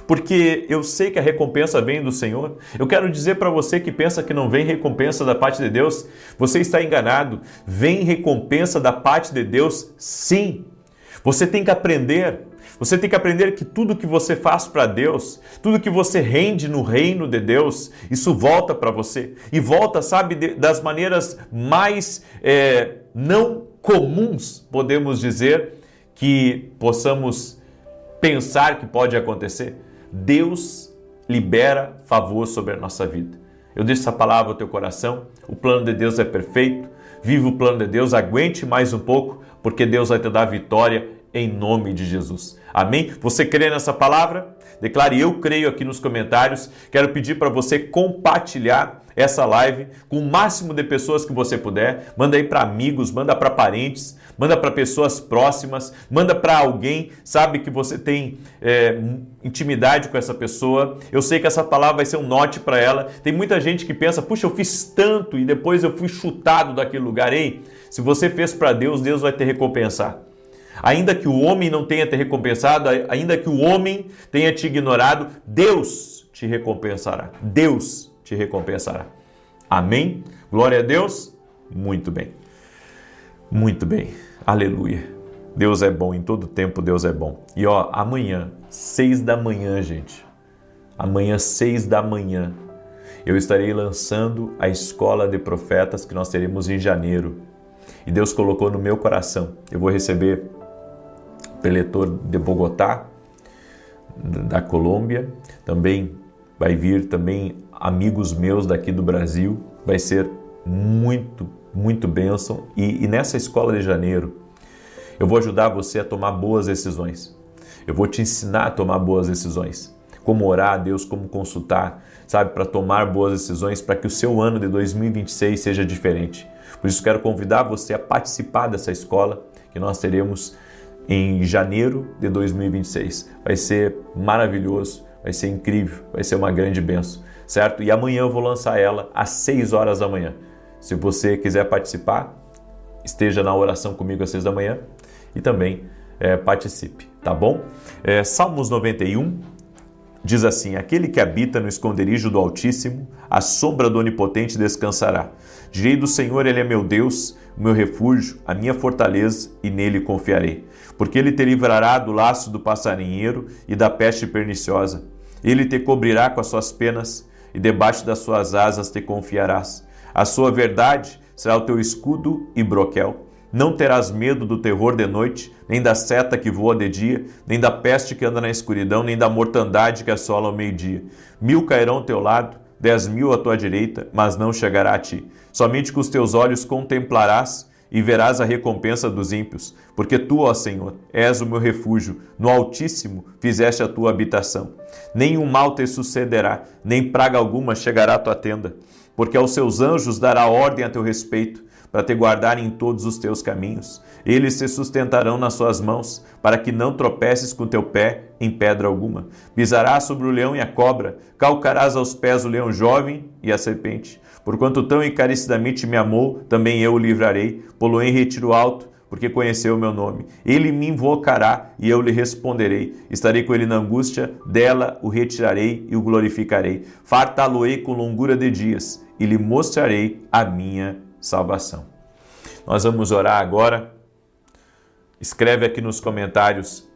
porque eu sei que a recompensa vem do Senhor. Eu quero dizer para você que pensa que não vem recompensa da parte de Deus, você está enganado. Vem recompensa da parte de Deus, sim. Você tem que aprender que tudo que você faz para Deus, tudo que você rende no reino de Deus, isso volta para você. E volta, sabe, das maneiras mais não comuns, podemos dizer, que possamos pensar que pode acontecer. Deus libera favor sobre a nossa vida. Eu deixo essa palavra ao teu coração. O plano de Deus é perfeito. Viva o plano de Deus. Aguente mais um pouco, porque Deus vai te dar vitória em nome de Jesus. Amém? Você crê nessa palavra? Declare: eu creio aqui nos comentários. Quero pedir para você compartilhar essa live com o máximo de pessoas que você puder. Manda aí para amigos, manda para parentes, manda para pessoas próximas, manda para alguém, sabe, que você tem intimidade com essa pessoa. Eu sei que essa palavra vai ser um norte para ela. Tem muita gente que pensa: puxa, eu fiz tanto e depois eu fui chutado daquele lugar. Ei, se você fez para Deus, Deus vai te recompensar. Ainda que o homem não tenha te recompensado, ainda que o homem tenha te ignorado, Deus te recompensará. Deus te recompensará. Amém? Glória a Deus? Muito bem. Muito bem. Aleluia. Deus é bom, em todo tempo Deus é bom. E amanhã, 6 da manhã, gente. Amanhã, 6 da manhã, eu estarei lançando a Escola de Profetas que nós teremos em janeiro. E Deus colocou no meu coração. Eu vou receber o preletor de Bogotá, da Colômbia. Também vai vir amigos meus daqui do Brasil. Vai ser muito bênção. E nessa escola de janeiro, eu vou ajudar você a tomar boas decisões. Eu vou te ensinar a tomar boas decisões. Como orar a Deus, como consultar, sabe, para tomar boas decisões, para que o seu ano de 2026 seja diferente. Por isso, quero convidar você a participar dessa escola que nós teremos em janeiro de 2026. Vai ser maravilhoso, vai ser incrível, vai ser uma grande bênção, certo? E amanhã eu vou lançar ela às 6 horas da manhã. Se você quiser participar, esteja na oração comigo às 6 da manhã e também participe, tá bom? Salmos 91 diz assim: aquele que habita no esconderijo do Altíssimo, à sombra do Onipotente descansará. Direi do Senhor, Ele é meu Deus, o meu refúgio, a minha fortaleza, e nele confiarei. Porque Ele te livrará do laço do passarinheiro e da peste perniciosa. Ele te cobrirá com as suas penas, e debaixo das suas asas te confiarás. A sua verdade será o teu escudo e broquel. Não terás medo do terror de noite, nem da seta que voa de dia, nem da peste que anda na escuridão, nem da mortandade que assola ao meio-dia. 1000 cairão ao teu lado, 10.000 à tua direita, mas não chegará a ti. Somente com os teus olhos contemplarás e verás a recompensa dos ímpios, porque tu, ó Senhor, és o meu refúgio, no Altíssimo fizeste a tua habitação. Nenhum mal te sucederá, nem praga alguma chegará à tua tenda, porque aos seus anjos dará ordem a teu respeito, para te guardarem em todos os teus caminhos. Eles te sustentarão nas suas mãos, para que não tropeces com teu pé em pedra alguma. Pisarás sobre o leão e a cobra, calcarás aos pés o leão jovem e a serpente. Porquanto tão encarecidamente me amou, também eu o livrarei, pô-lo em retiro alto, porque conheceu o meu nome. Ele me invocará e eu lhe responderei. Estarei com ele na angústia, dela o retirarei e o glorificarei. Fartá-lo-ei com longura de dias e lhe mostrarei a minha salvação. Nós vamos orar agora. Escreve aqui nos comentários: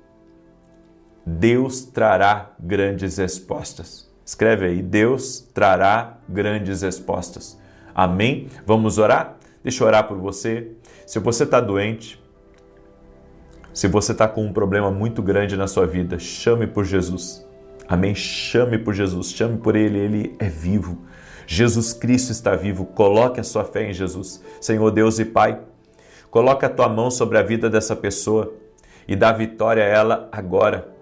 Deus trará grandes respostas. Escreve aí: Deus trará grandes respostas. Amém? Vamos orar? Deixa eu orar por você. Se você está doente, se você está com um problema muito grande na sua vida, chame por Jesus. Amém? Chame por Jesus, chame por Ele, Ele é vivo. Jesus Cristo está vivo, coloque a sua fé em Jesus. Senhor Deus e Pai, coloca a tua mão sobre a vida dessa pessoa e dá vitória a ela agora.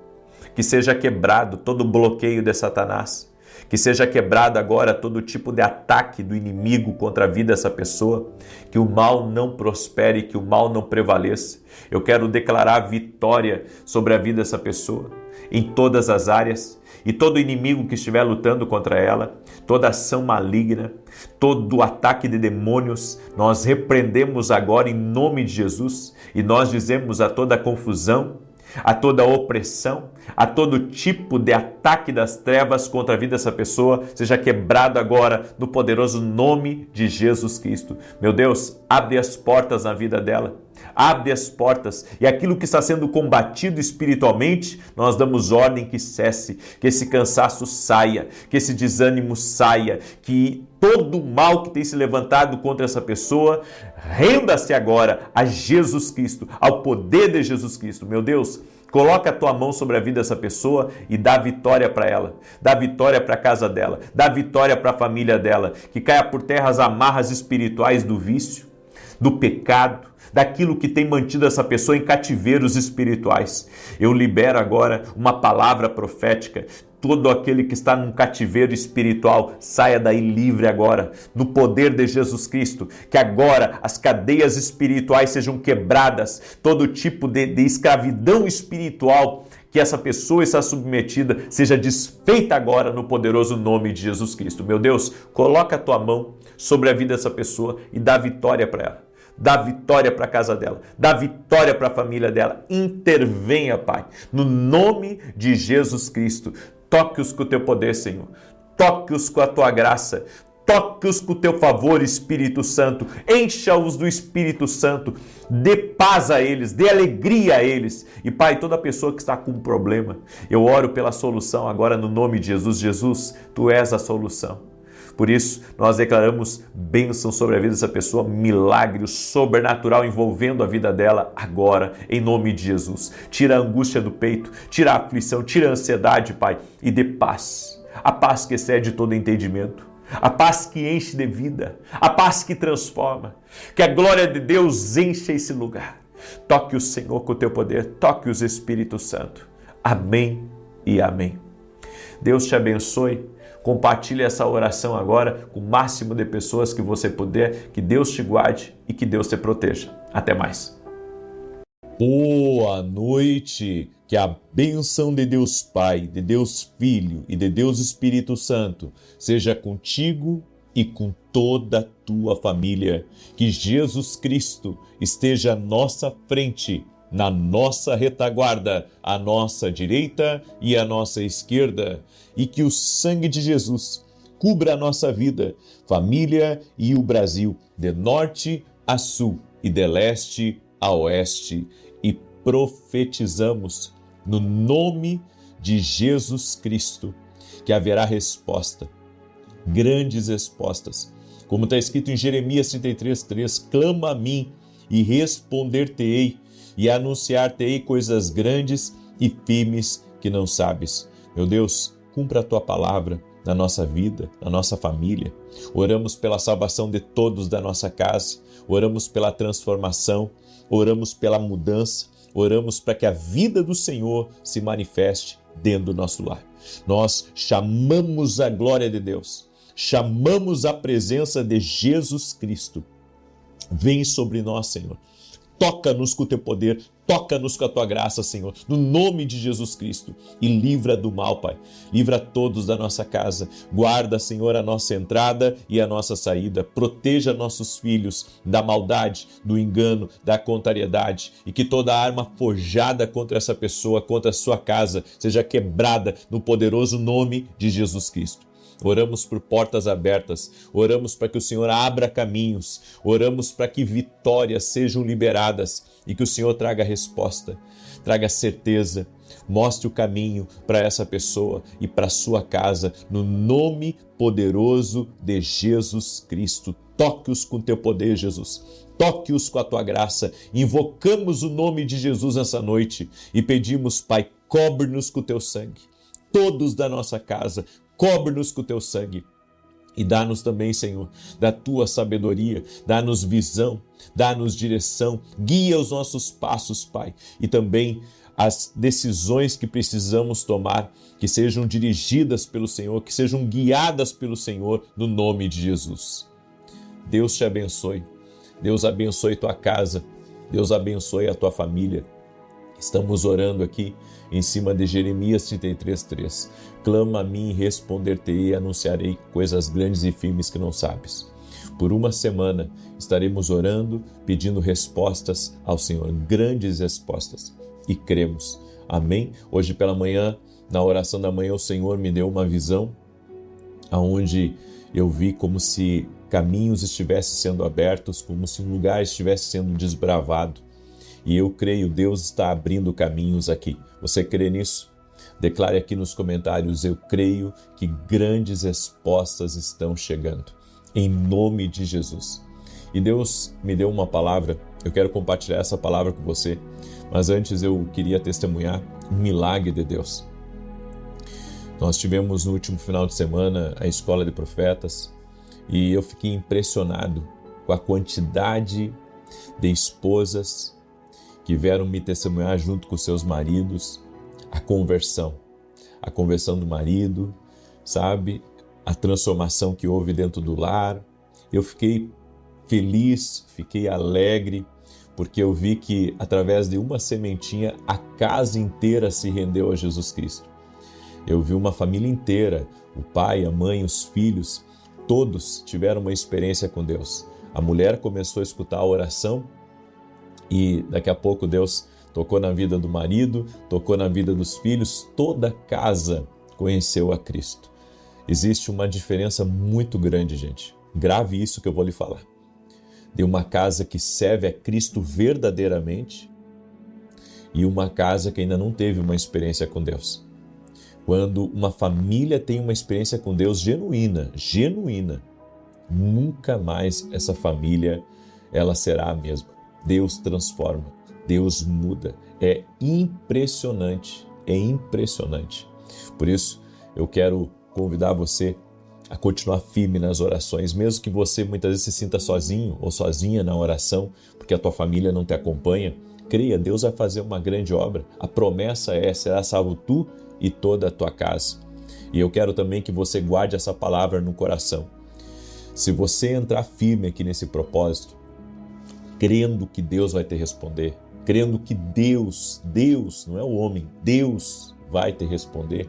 Que seja quebrado todo bloqueio de Satanás, que seja quebrado agora todo tipo de ataque do inimigo contra a vida dessa pessoa, que o mal não prospere, que o mal não prevaleça. Eu quero declarar vitória sobre a vida dessa pessoa, em todas as áreas, e todo inimigo que estiver lutando contra ela, toda ação maligna, todo ataque de demônios, nós repreendemos agora em nome de Jesus, e nós dizemos a toda confusão, a toda opressão, a todo tipo de ataque das trevas contra a vida dessa pessoa, seja quebrado agora no poderoso nome de Jesus Cristo. Meu Deus, abre as portas na vida dela, abre as portas, e aquilo que está sendo combatido espiritualmente, nós damos ordem que cesse, que esse cansaço saia, que esse desânimo saia, que todo o mal que tem se levantado contra essa pessoa, renda-se agora a Jesus Cristo, ao poder de Jesus Cristo. Meu Deus, coloca a tua mão sobre a vida dessa pessoa e dá vitória para ela, dá vitória para a casa dela, dá vitória para a família dela, que caia por terra as amarras espirituais do vício, do pecado, daquilo que tem mantido essa pessoa em cativeiros espirituais. Eu libero agora uma palavra profética. Todo aquele que está num cativeiro espiritual, saia daí livre agora, no poder de Jesus Cristo. Que agora as cadeias espirituais sejam quebradas, todo tipo de escravidão espiritual que essa pessoa está submetida seja desfeita agora no poderoso nome de Jesus Cristo. Meu Deus, coloca a tua mão sobre a vida dessa pessoa e dá vitória para ela. Dá vitória para a casa dela, dá vitória para a família dela. Intervenha, Pai, no nome de Jesus Cristo. Toque-os com o teu poder, Senhor. Toque-os com a tua graça. Toque-os com o teu favor, Espírito Santo. Encha-os do Espírito Santo. Dê paz a eles, dê alegria a eles. E, Pai, toda pessoa que está com um problema, eu oro pela solução agora no nome de Jesus. Jesus, Tu és a solução. Por isso, nós declaramos bênção sobre a vida dessa pessoa, milagre sobrenatural envolvendo a vida dela agora, em nome de Jesus. Tira a angústia do peito, tira a aflição, tira a ansiedade, Pai, e dê paz. A paz que excede todo entendimento, a paz que enche de vida, a paz que transforma. Que a glória de Deus encha esse lugar. Toque o Senhor com o teu poder, toque os Espírito Santo. Amém e amém. Deus te abençoe. Compartilhe essa oração agora com o máximo de pessoas que você puder. Que Deus te guarde e que Deus te proteja. Até mais. Boa noite. Que a bênção de Deus Pai, de Deus Filho e de Deus Espírito Santo seja contigo e com toda a tua família. Que Jesus Cristo esteja à nossa frente, na nossa retaguarda, à nossa direita e à nossa esquerda, e que o sangue de Jesus cubra a nossa vida, família e o Brasil, de norte a sul e de leste a oeste, e profetizamos no nome de Jesus Cristo que haverá resposta, grandes respostas, como está escrito em Jeremias 33:3, clama a mim e responder-te-ei, e anunciar-te-ei coisas grandes e firmes que não sabes. Meu Deus, cumpra a tua palavra na nossa vida, na nossa família. Oramos pela salvação de todos da nossa casa, oramos pela transformação, oramos pela mudança, oramos para que a vida do Senhor se manifeste dentro do nosso lar. Nós chamamos a glória de Deus, chamamos a presença de Jesus Cristo. Vem sobre nós, Senhor. Toca-nos com o teu poder, toca-nos com a tua graça, Senhor, no nome de Jesus Cristo, e livra do mal, Pai. Livra todos da nossa casa. Guarda, Senhor, a nossa entrada e a nossa saída. Proteja nossos filhos da maldade, do engano, da contrariedade, e que toda arma forjada contra essa pessoa, contra a sua casa, seja quebrada no poderoso nome de Jesus Cristo. Oramos por portas abertas, oramos para que o Senhor abra caminhos, oramos para que vitórias sejam liberadas e que o Senhor traga resposta, traga certeza, mostre o caminho para essa pessoa e para a sua casa, no nome poderoso de Jesus Cristo. Toque-os com teu poder, Jesus. Toque-os com a tua graça. Invocamos o nome de Jesus nessa noite e pedimos, Pai, cobre-nos com o teu sangue. Todos da nossa casa, cobre-nos com o teu sangue e dá-nos também, Senhor, da tua sabedoria, dá-nos visão, dá-nos direção, guia os nossos passos, Pai, e também as decisões que precisamos tomar, que sejam dirigidas pelo Senhor, que sejam guiadas pelo Senhor, no nome de Jesus. Deus te abençoe, Deus abençoe tua casa, Deus abençoe a tua família. Estamos orando aqui em cima de Jeremias 33:3. Clama a mim e responder-te-ei, anunciarei coisas grandes e firmes que não sabes. Por uma semana estaremos orando, pedindo respostas ao Senhor, grandes respostas, e cremos. Amém? Hoje pela manhã, na oração da manhã, o Senhor me deu uma visão onde eu vi como se caminhos estivessem sendo abertos, como se um lugar estivesse sendo desbravado. E eu creio, Deus está abrindo caminhos aqui. Você crê nisso? Declare aqui nos comentários, eu creio que grandes respostas estão chegando. Em nome de Jesus. E Deus me deu uma palavra, eu quero compartilhar essa palavra com você. Mas antes eu queria testemunhar um milagre de Deus. Nós tivemos no último final de semana a Escola de Profetas e eu fiquei impressionado com a quantidade de esposas que vieram me testemunhar junto com seus maridos a conversão do marido, sabe? A transformação que houve dentro do lar. Eu fiquei feliz, fiquei alegre, porque eu vi que através de uma sementinha a casa inteira se rendeu a Jesus Cristo. Eu vi uma família inteira, o pai, a mãe, os filhos, todos tiveram uma experiência com Deus. A mulher começou a escutar a oração e daqui a pouco Deus tocou na vida do marido, tocou na vida dos filhos, toda a casa conheceu a Cristo. Existe uma diferença muito grande, gente. Grave isso que eu vou lhe falar. De uma casa que serve a Cristo verdadeiramente e uma casa que ainda não teve uma experiência com Deus. Quando uma família tem uma experiência com Deus genuína, nunca mais essa família ela será a mesma. Deus transforma, Deus muda. É impressionante. Por isso, eu quero convidar você a continuar firme nas orações, mesmo que você muitas vezes se sinta sozinho ou sozinha na oração, porque a tua família não te acompanha. Creia, Deus vai fazer uma grande obra. A promessa é, será salvo tu e toda a tua casa. E eu quero também que você guarde essa palavra no coração. Se você entrar firme aqui nesse propósito, crendo que Deus vai te responder, crendo que Deus, não é o homem, Deus vai te responder,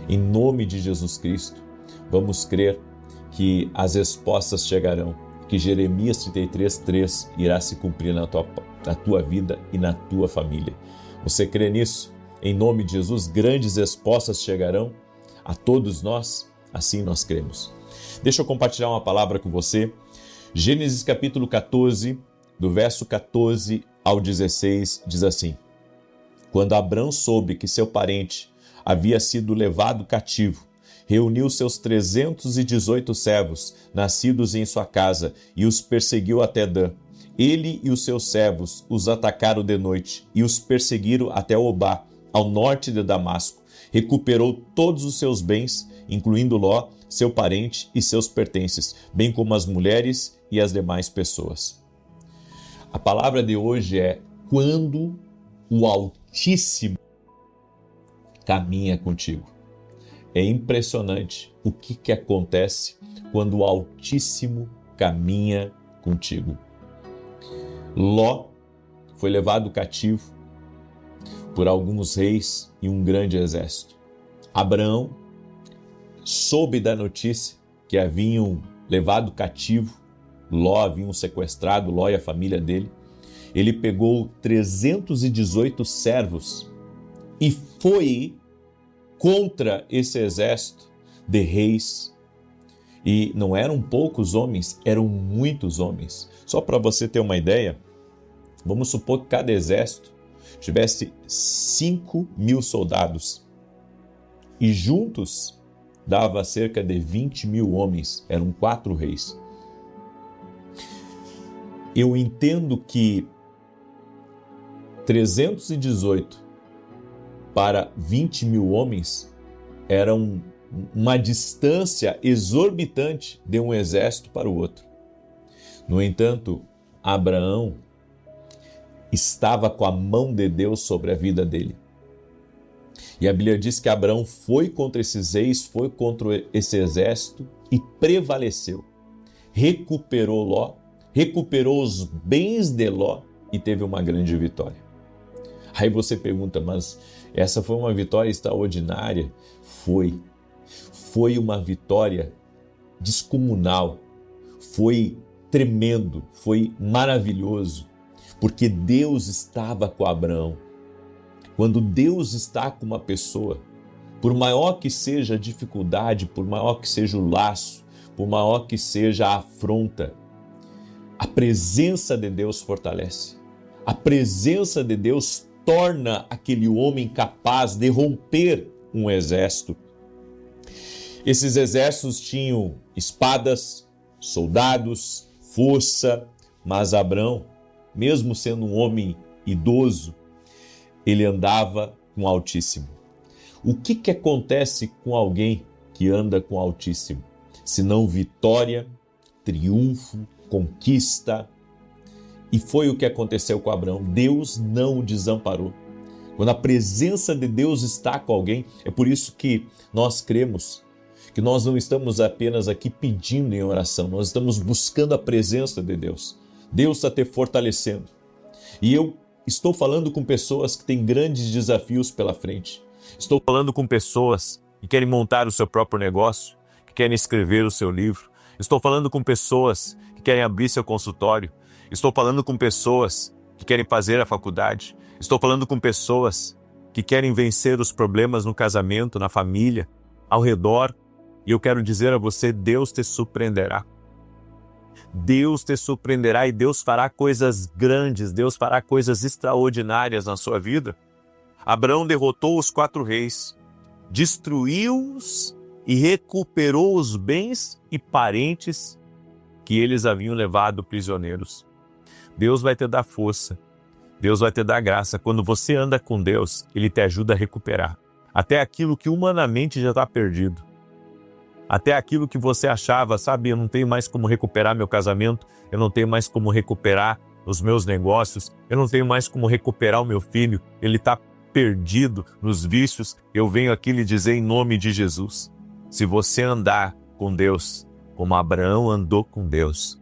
em nome de Jesus Cristo, vamos crer que as respostas chegarão, que Jeremias 33:3 irá se cumprir na tua vida e na tua família. Você crê nisso? Em nome de Jesus, grandes respostas chegarão a todos nós, assim nós cremos. Deixa eu compartilhar uma palavra com você. Gênesis capítulo 14, do verso 14 ao 16, diz assim: Quando Abrão soube que seu parente havia sido levado cativo, reuniu seus 318 servos, nascidos em sua casa, e os perseguiu até Dan. Ele e os seus servos os atacaram de noite e os perseguiram até Obá, ao norte de Damasco. Recuperou todos os seus bens, incluindo Ló, seu parente e seus pertences, bem como as mulheres e as demais pessoas. A palavra de hoje é: quando o Altíssimo caminha contigo. É impressionante o que acontece quando o Altíssimo caminha contigo. Ló foi levado cativo por alguns reis e um grande exército. Abraão soube da notícia que haviam levado cativo Ló, haviam sequestrado Ló e a família dele. Ele pegou 318 servos e foi contra esse exército de reis. E não eram poucos homens, eram muitos homens. Só para você ter uma ideia, vamos supor que cada exército tivesse 5.000 soldados. E juntos dava cerca de 20.000 homens, eram 4 reis. Eu entendo que 318 para 20.000 homens era uma distância exorbitante de um exército para o outro. No entanto, Abraão estava com a mão de Deus sobre a vida dele. E a Bíblia diz que Abraão foi contra esses reis, foi contra esse exército e prevaleceu. Recuperou Ló, recuperou os bens de Ló e teve uma grande vitória. Aí você pergunta, mas essa foi uma vitória extraordinária? Foi. Foi uma vitória descomunal. Foi tremendo, foi maravilhoso, porque Deus estava com Abraão. Quando Deus está com uma pessoa, por maior que seja a dificuldade, por maior que seja o laço, por maior que seja a afronta, a presença de Deus fortalece. A presença de Deus torna aquele homem capaz de romper um exército. Esses exércitos tinham espadas, soldados, força, mas Abraão, mesmo sendo um homem idoso, ele andava com o Altíssimo. O que acontece com alguém que anda com o Altíssimo? Senão vitória, triunfo, conquista. E foi o que aconteceu com Abraão. Deus não o desamparou. Quando a presença de Deus está com alguém, é por isso que nós cremos que nós não estamos apenas aqui pedindo em oração, nós estamos buscando a presença de Deus. Deus está te fortalecendo. E eu estou falando com pessoas que têm grandes desafios pela frente. Estou falando com pessoas que querem montar o seu próprio negócio, que querem escrever o seu livro. Estou falando com pessoas que querem abrir seu consultório. Estou falando com pessoas que querem fazer a faculdade. Estou falando com pessoas que querem vencer os problemas no casamento, na família, ao redor. E eu quero dizer a você, Deus te surpreenderá. Deus te surpreenderá e Deus fará coisas grandes, Deus fará coisas extraordinárias na sua vida. Abraão derrotou os 4 reis, destruiu-os e recuperou os bens e parentes que eles haviam levado prisioneiros. Deus vai te dar força, Deus vai te dar graça. Quando você anda com Deus, Ele te ajuda a recuperar. Até aquilo que humanamente já está perdido. Até aquilo que você achava, sabe, eu não tenho mais como recuperar meu casamento, eu não tenho mais como recuperar os meus negócios, eu não tenho mais como recuperar o meu filho, ele está perdido nos vícios. Eu venho aqui lhe dizer em nome de Jesus, se você andar com Deus, como Abraão andou com Deus,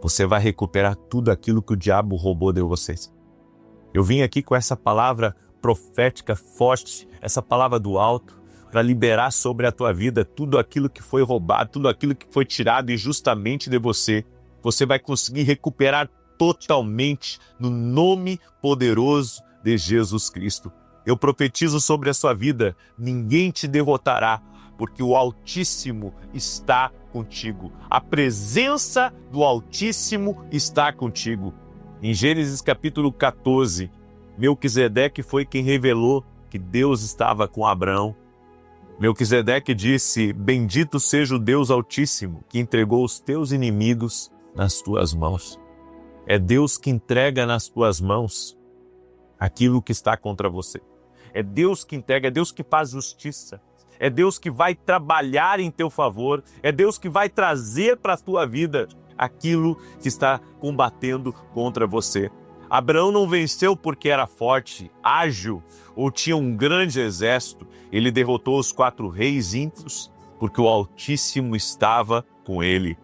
você vai recuperar tudo aquilo que o diabo roubou de vocês. Eu vim aqui com essa palavra profética forte, essa palavra do alto, para liberar sobre a tua vida tudo aquilo que foi roubado, tudo aquilo que foi tirado injustamente de você. Você vai conseguir recuperar totalmente no nome poderoso de Jesus Cristo. Eu profetizo sobre a sua vida, ninguém te derrotará, porque o Altíssimo está contigo. A presença do Altíssimo está contigo. Em Gênesis capítulo 14, Melquisedeque foi quem revelou que Deus estava com Abraão. Melquisedeque disse, bendito seja o Deus Altíssimo, que entregou os teus inimigos nas tuas mãos. É Deus que entrega nas tuas mãos aquilo que está contra você. É Deus que entrega, é Deus que faz justiça. É Deus que vai trabalhar em teu favor. É Deus que vai trazer para a tua vida aquilo que está combatendo contra você. Abraão não venceu porque era forte, ágil ou tinha um grande exército. Ele derrotou os 4 reis ímpios porque o Altíssimo estava com ele.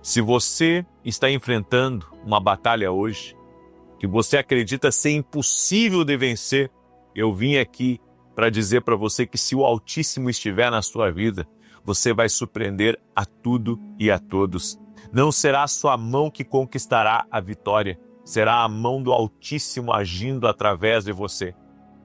Se você está enfrentando uma batalha hoje que você acredita ser impossível de vencer, eu vim aqui para dizer para você que se o Altíssimo estiver na sua vida, você vai surpreender a tudo e a todos. Não será a sua mão que conquistará a vitória, será a mão do Altíssimo agindo através de você.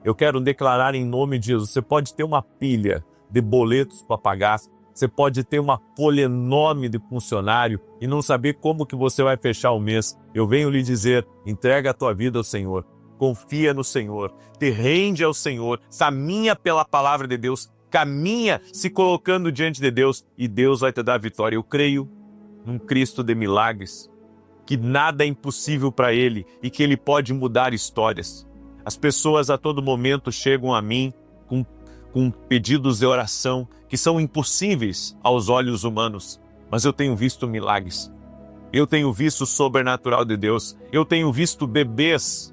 Eu quero declarar em nome de Jesus, você pode ter uma pilha de boletos para pagar, você pode ter uma folha enorme de funcionário e não saber como que você vai fechar o mês. Eu venho lhe dizer, entrega a tua vida ao Senhor. Confia no Senhor, te rende ao Senhor, caminha pela palavra de Deus, caminha se colocando diante de Deus e Deus vai te dar a vitória. Eu creio num Cristo de milagres, que nada é impossível para Ele e que Ele pode mudar histórias. As pessoas a todo momento chegam a mim com pedidos de oração que são impossíveis aos olhos humanos, mas eu tenho visto milagres. Eu tenho visto o sobrenatural de Deus. Eu tenho visto bebês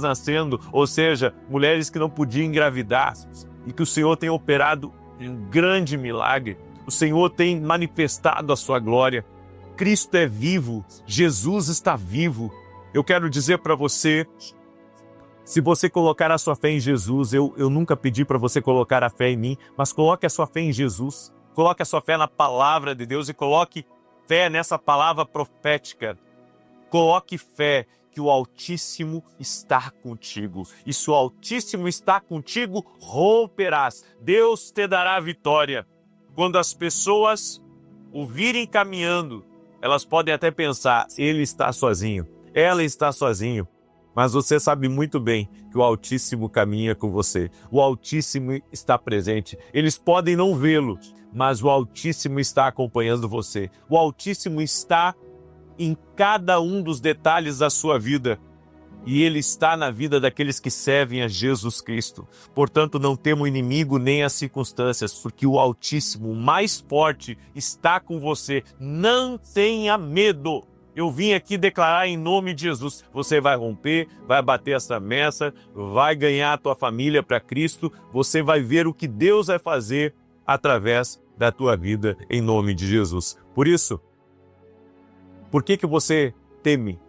nascendo, ou seja, mulheres que não podiam engravidar, e que o Senhor tem operado um grande milagre. O Senhor tem manifestado a sua glória. Cristo é vivo, Jesus está vivo. Eu quero dizer para você, se você colocar a sua fé em Jesus, eu nunca pedi para você colocar a fé em mim, mas coloque a sua fé em Jesus, coloque a sua fé na palavra de Deus e coloque fé nessa palavra profética. Coloque fé que o Altíssimo está contigo. E se o Altíssimo está contigo, romperás. Deus te dará a vitória. Quando as pessoas o virem caminhando, elas podem até pensar, ele está sozinho, ela está sozinho. Mas você sabe muito bem que o Altíssimo caminha com você. O Altíssimo está presente. Eles podem não vê-lo, mas o Altíssimo está acompanhando você. O Altíssimo está em cada um dos detalhes da sua vida. E Ele está na vida daqueles que servem a Jesus Cristo. Portanto, não temo inimigo nem as circunstâncias, porque o Altíssimo, o mais forte, está com você. Não tenha medo. Eu vim aqui declarar em nome de Jesus. Você vai romper, vai bater essa meta, vai ganhar a tua família para Cristo. Você vai ver o que Deus vai fazer através da tua vida em nome de Jesus. Por isso, por que você teme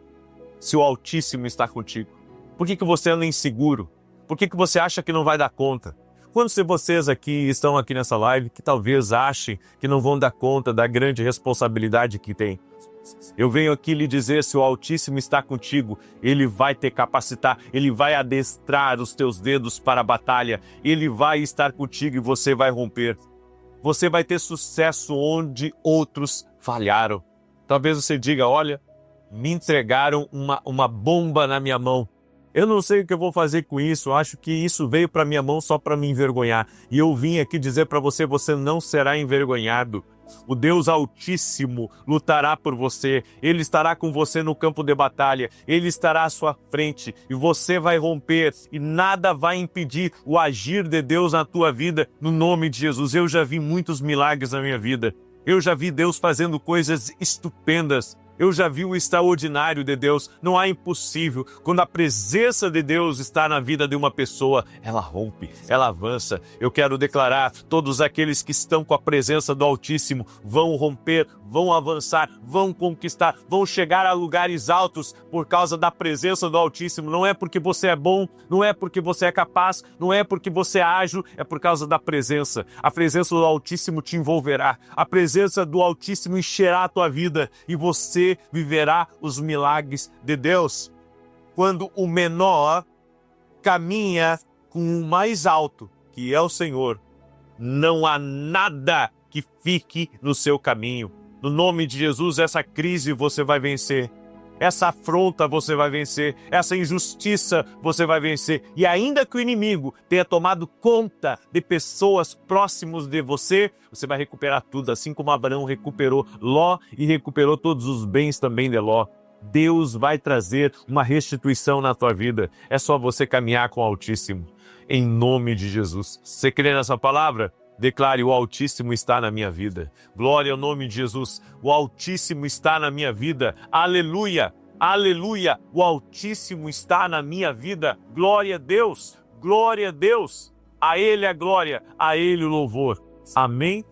se o Altíssimo está contigo? Por que você anda inseguro? Por que você acha que não vai dar conta? Quantos de vocês estão aqui nessa live que talvez achem que não vão dar conta da grande responsabilidade que tem? Eu venho aqui lhe dizer, se o Altíssimo está contigo, Ele vai te capacitar, Ele vai adestrar os teus dedos para a batalha, Ele vai estar contigo e você vai romper. Você vai ter sucesso onde outros falharam. Talvez você diga, olha, me entregaram uma bomba na minha mão. Eu não sei o que eu vou fazer com isso, acho que isso veio para minha mão só para me envergonhar. E eu vim aqui dizer para você, você não será envergonhado. O Deus Altíssimo lutará por você, Ele estará com você no campo de batalha, Ele estará à sua frente e você vai romper e nada vai impedir o agir de Deus na tua vida, no nome de Jesus. Eu já vi muitos milagres na minha vida, eu já vi Deus fazendo coisas estupendas. Eu já vi o extraordinário de Deus, não há impossível. Quando a presença de Deus está na vida de uma pessoa, ela rompe, ela avança. Eu quero declarar, todos aqueles que estão com a presença do Altíssimo vão romper, vão avançar, vão conquistar, vão chegar a lugares altos por causa da presença do Altíssimo. Não é porque você é bom, não é porque você é capaz, não é porque você é ágil, é por causa da presença. A presença do Altíssimo te envolverá, a presença do Altíssimo encherá a tua vida e você viverá os milagres de Deus. Quando o menor caminha com o mais alto, que é o Senhor, não há nada que fique no seu caminho. No nome de Jesus, essa crise você vai vencer. Essa afronta você vai vencer, essa injustiça você vai vencer. E ainda que o inimigo tenha tomado conta de pessoas próximas de você, você vai recuperar tudo, assim como Abraão recuperou Ló e recuperou todos os bens também de Ló. Deus vai trazer uma restituição na tua vida. É só você caminhar com o Altíssimo, em nome de Jesus. Você crê nessa palavra? Declare: o Altíssimo está na minha vida. Glória ao nome de Jesus. O Altíssimo está na minha vida. Aleluia! Aleluia! O Altíssimo está na minha vida. Glória a Deus! Glória a Deus! A Ele a glória, a Ele o louvor. Amém?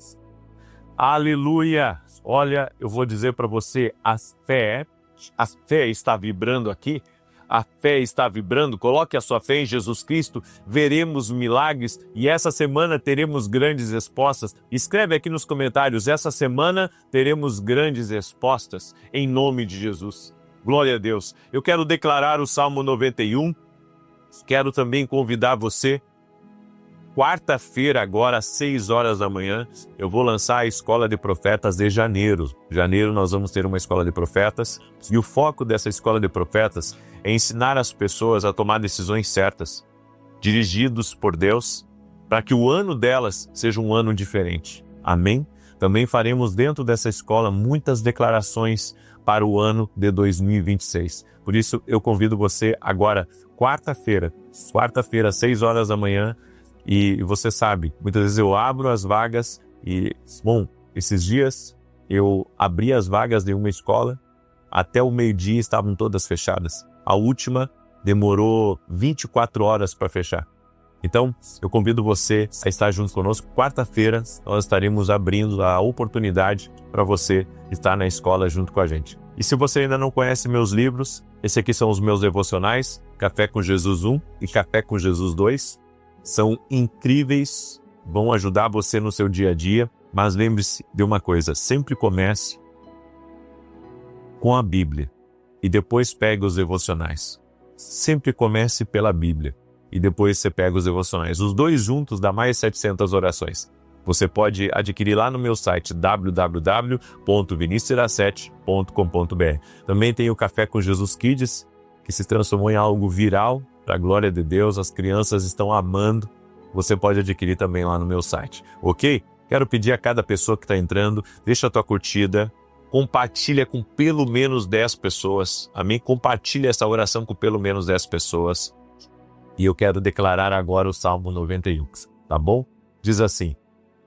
Aleluia! Olha, eu vou dizer para você, a fé está vibrando aqui. A fé está vibrando. Coloque a sua fé em Jesus Cristo. Veremos milagres e essa semana teremos grandes respostas. Escreve aqui nos comentários: essa semana teremos grandes respostas em nome de Jesus. Glória a Deus. Eu quero declarar o Salmo 91. Quero também convidar você. Quarta-feira, agora às 6 horas da manhã, eu vou lançar a Escola de Profetas de janeiro. Em janeiro nós vamos ter uma Escola de Profetas e o foco dessa Escola de Profetas é ensinar as pessoas a tomar decisões certas, dirigidos por Deus, para que o ano delas seja um ano diferente. Amém? Também faremos dentro dessa escola muitas declarações para o ano de 2026. Por isso eu convido você agora, quarta-feira, às 6 horas da manhã, e você sabe, muitas vezes eu abro as vagas e, esses dias eu abri as vagas de uma escola, até o meio-dia estavam todas fechadas. A última demorou 24 horas para fechar. Então, eu convido você a estar junto conosco. Quarta-feira, nós estaremos abrindo a oportunidade para você estar na escola junto com a gente. E se você ainda não conhece meus livros, esses aqui são os meus devocionais, Café com Jesus 1 e Café com Jesus 2. São incríveis, vão ajudar você no seu dia a dia, mas lembre-se de uma coisa: sempre comece com a Bíblia e depois pegue os devocionais. Sempre comece pela Bíblia e depois você pega os devocionais. Os dois juntos dá mais 700 orações. Você pode adquirir lá no meu site www.vinicius17.com.br. Também tem o Café com Jesus Kids, que se transformou em algo viral. Para a glória de Deus, as crianças estão amando. Você pode adquirir também lá no meu site, ok? Quero pedir a cada pessoa que está entrando, deixa a tua curtida, compartilha com pelo menos 10 pessoas, amém? Compartilha essa oração com pelo menos 10 pessoas. E eu quero declarar agora o Salmo 91, tá bom? Diz assim: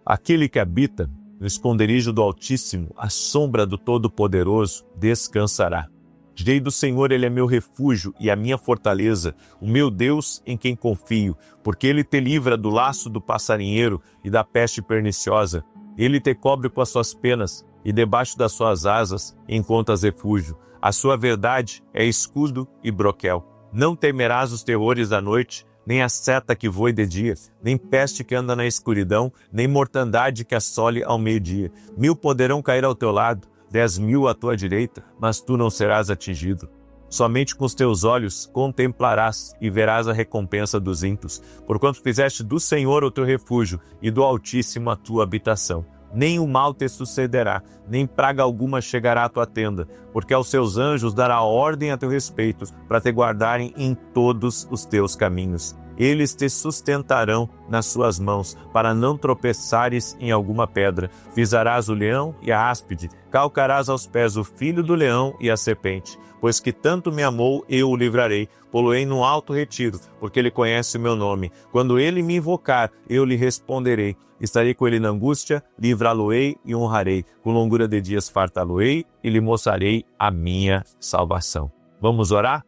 aquele que habita no esconderijo do Altíssimo, à sombra do Todo-Poderoso, descansará. Direi do Senhor: Ele é meu refúgio e a minha fortaleza, o meu Deus em quem confio, porque Ele te livra do laço do passarinheiro e da peste perniciosa. Ele te cobre com as suas penas e debaixo das suas asas encontras refúgio. A sua verdade é escudo e broquel. Não temerás os terrores da noite, nem a seta que voe de dia, nem peste que anda na escuridão, nem mortandade que assole ao meio-dia. 1000 poderão cair ao teu lado, 10.000 à tua direita, mas tu não serás atingido. Somente com os teus olhos contemplarás e verás a recompensa dos ímpios, porquanto fizeste do Senhor o teu refúgio e do Altíssimo a tua habitação. Nem o mal te sucederá, nem praga alguma chegará à tua tenda, porque aos seus anjos dará ordem a teu respeito, para te guardarem em todos os teus caminhos. Eles te sustentarão nas suas mãos, para não tropeçares em alguma pedra. Pisarás o leão e a áspide, calcarás aos pés o filho do leão e a serpente. Pois que tanto me amou, eu o livrarei, pô-lo-ei no alto retiro, porque ele conhece o meu nome. Quando ele me invocar, eu lhe responderei. Estarei com ele na angústia, livrá-lo-ei e honrarei. Com longura de dias fartá-lo-ei e lhe mostrarei a minha salvação. Vamos orar?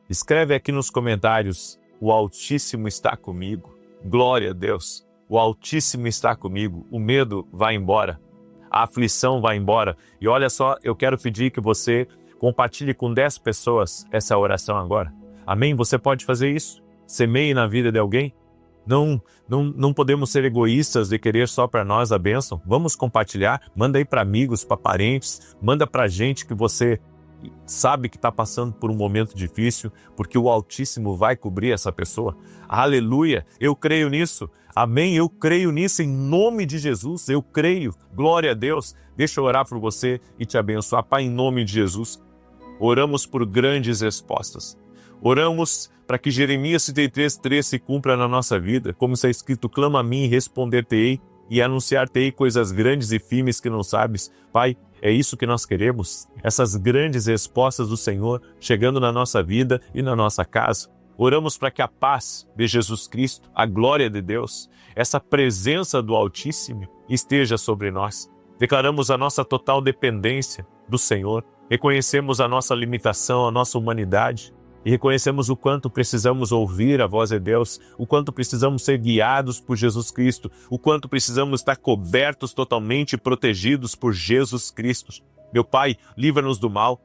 Escreve aqui nos comentários: o Altíssimo está comigo. Glória a Deus. O Altíssimo está comigo. O medo vai embora. A aflição vai embora. E olha só, eu quero pedir que você compartilhe com 10 pessoas essa oração agora. Amém? Você pode fazer isso? Semeie na vida de alguém. Não podemos ser egoístas de querer só para nós a bênção. Vamos compartilhar. Manda aí para amigos, para parentes. Manda para gente que você sabe que está passando por um momento difícil, porque o Altíssimo vai cobrir essa pessoa. Aleluia, eu creio nisso. Amém, eu creio nisso em nome de Jesus, eu creio. Glória a Deus. Deixa eu orar por você e te abençoar. Pai, em nome de Jesus, oramos por grandes respostas. Oramos para que Jeremias 33:3 se cumpra na nossa vida, como está escrito: clama a mim e responder-te-ei e anunciar-te-ei coisas grandes e firmes que não sabes. Pai, é isso que nós queremos, essas grandes respostas do Senhor chegando na nossa vida e na nossa casa. Oramos para que a paz de Jesus Cristo, a glória de Deus, essa presença do Altíssimo esteja sobre nós. Declaramos a nossa total dependência do Senhor, reconhecemos a nossa limitação, a nossa humanidade, e reconhecemos o quanto precisamos ouvir a voz de Deus, o quanto precisamos ser guiados por Jesus Cristo, o quanto precisamos estar cobertos totalmente e protegidos por Jesus Cristo. Meu Pai, livra-nos do mal,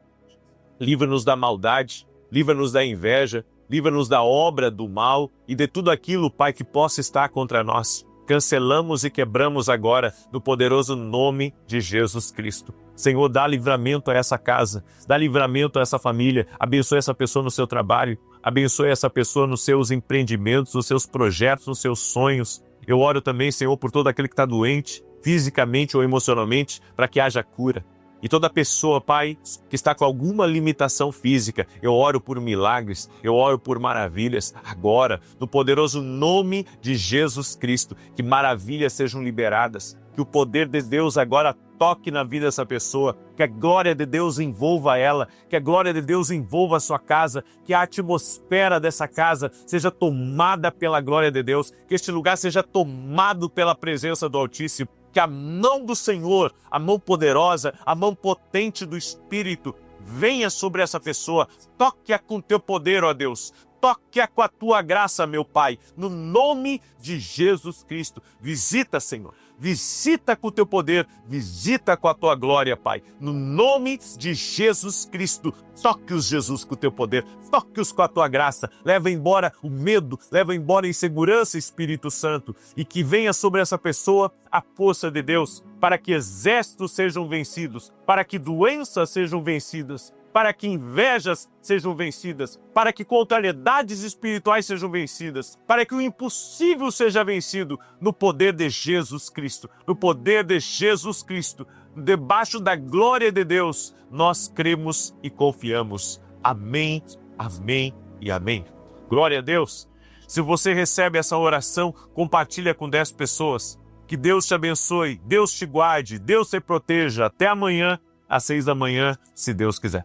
livra-nos da maldade, livra-nos da inveja, livra-nos da obra do mal e de tudo aquilo, Pai, que possa estar contra nós. Cancelamos e quebramos agora no poderoso nome de Jesus Cristo. Senhor, dá livramento a essa casa, dá livramento a essa família, abençoe essa pessoa no seu trabalho, abençoe essa pessoa nos seus empreendimentos, nos seus projetos, nos seus sonhos. Eu oro também, Senhor, por todo aquele que está doente, fisicamente ou emocionalmente, para que haja cura. E toda pessoa, Pai, que está com alguma limitação física, eu oro por milagres, eu oro por maravilhas, agora, no poderoso nome de Jesus Cristo, que maravilhas sejam liberadas, que o poder de Deus agora toque na vida dessa pessoa, que a glória de Deus envolva ela, que a glória de Deus envolva a sua casa, que a atmosfera dessa casa seja tomada pela glória de Deus, que este lugar seja tomado pela presença do Altíssimo, que a mão do Senhor, a mão poderosa, a mão potente do Espírito venha sobre essa pessoa, toque-a com teu poder, ó Deus, toque-a com a tua graça, meu Pai, no nome de Jesus Cristo. Visita, Senhor, visita com o teu poder, visita com a tua glória, Pai, no nome de Jesus Cristo. Toque-os, Jesus, com o teu poder, toque-os com a tua graça, leva embora o medo, leva embora a insegurança, Espírito Santo, e que venha sobre essa pessoa a força de Deus, para que exércitos sejam vencidos, para que doenças sejam vencidas, para que invejas sejam vencidas, para que contrariedades espirituais sejam vencidas, para que o impossível seja vencido no poder de Jesus Cristo, no poder de Jesus Cristo, debaixo da glória de Deus, nós cremos e confiamos. Amém, amém e amém. Glória a Deus. Se você recebe essa oração, compartilha com 10 pessoas. Que Deus te abençoe, Deus te guarde, Deus te proteja. Até amanhã, às 6 da manhã, se Deus quiser.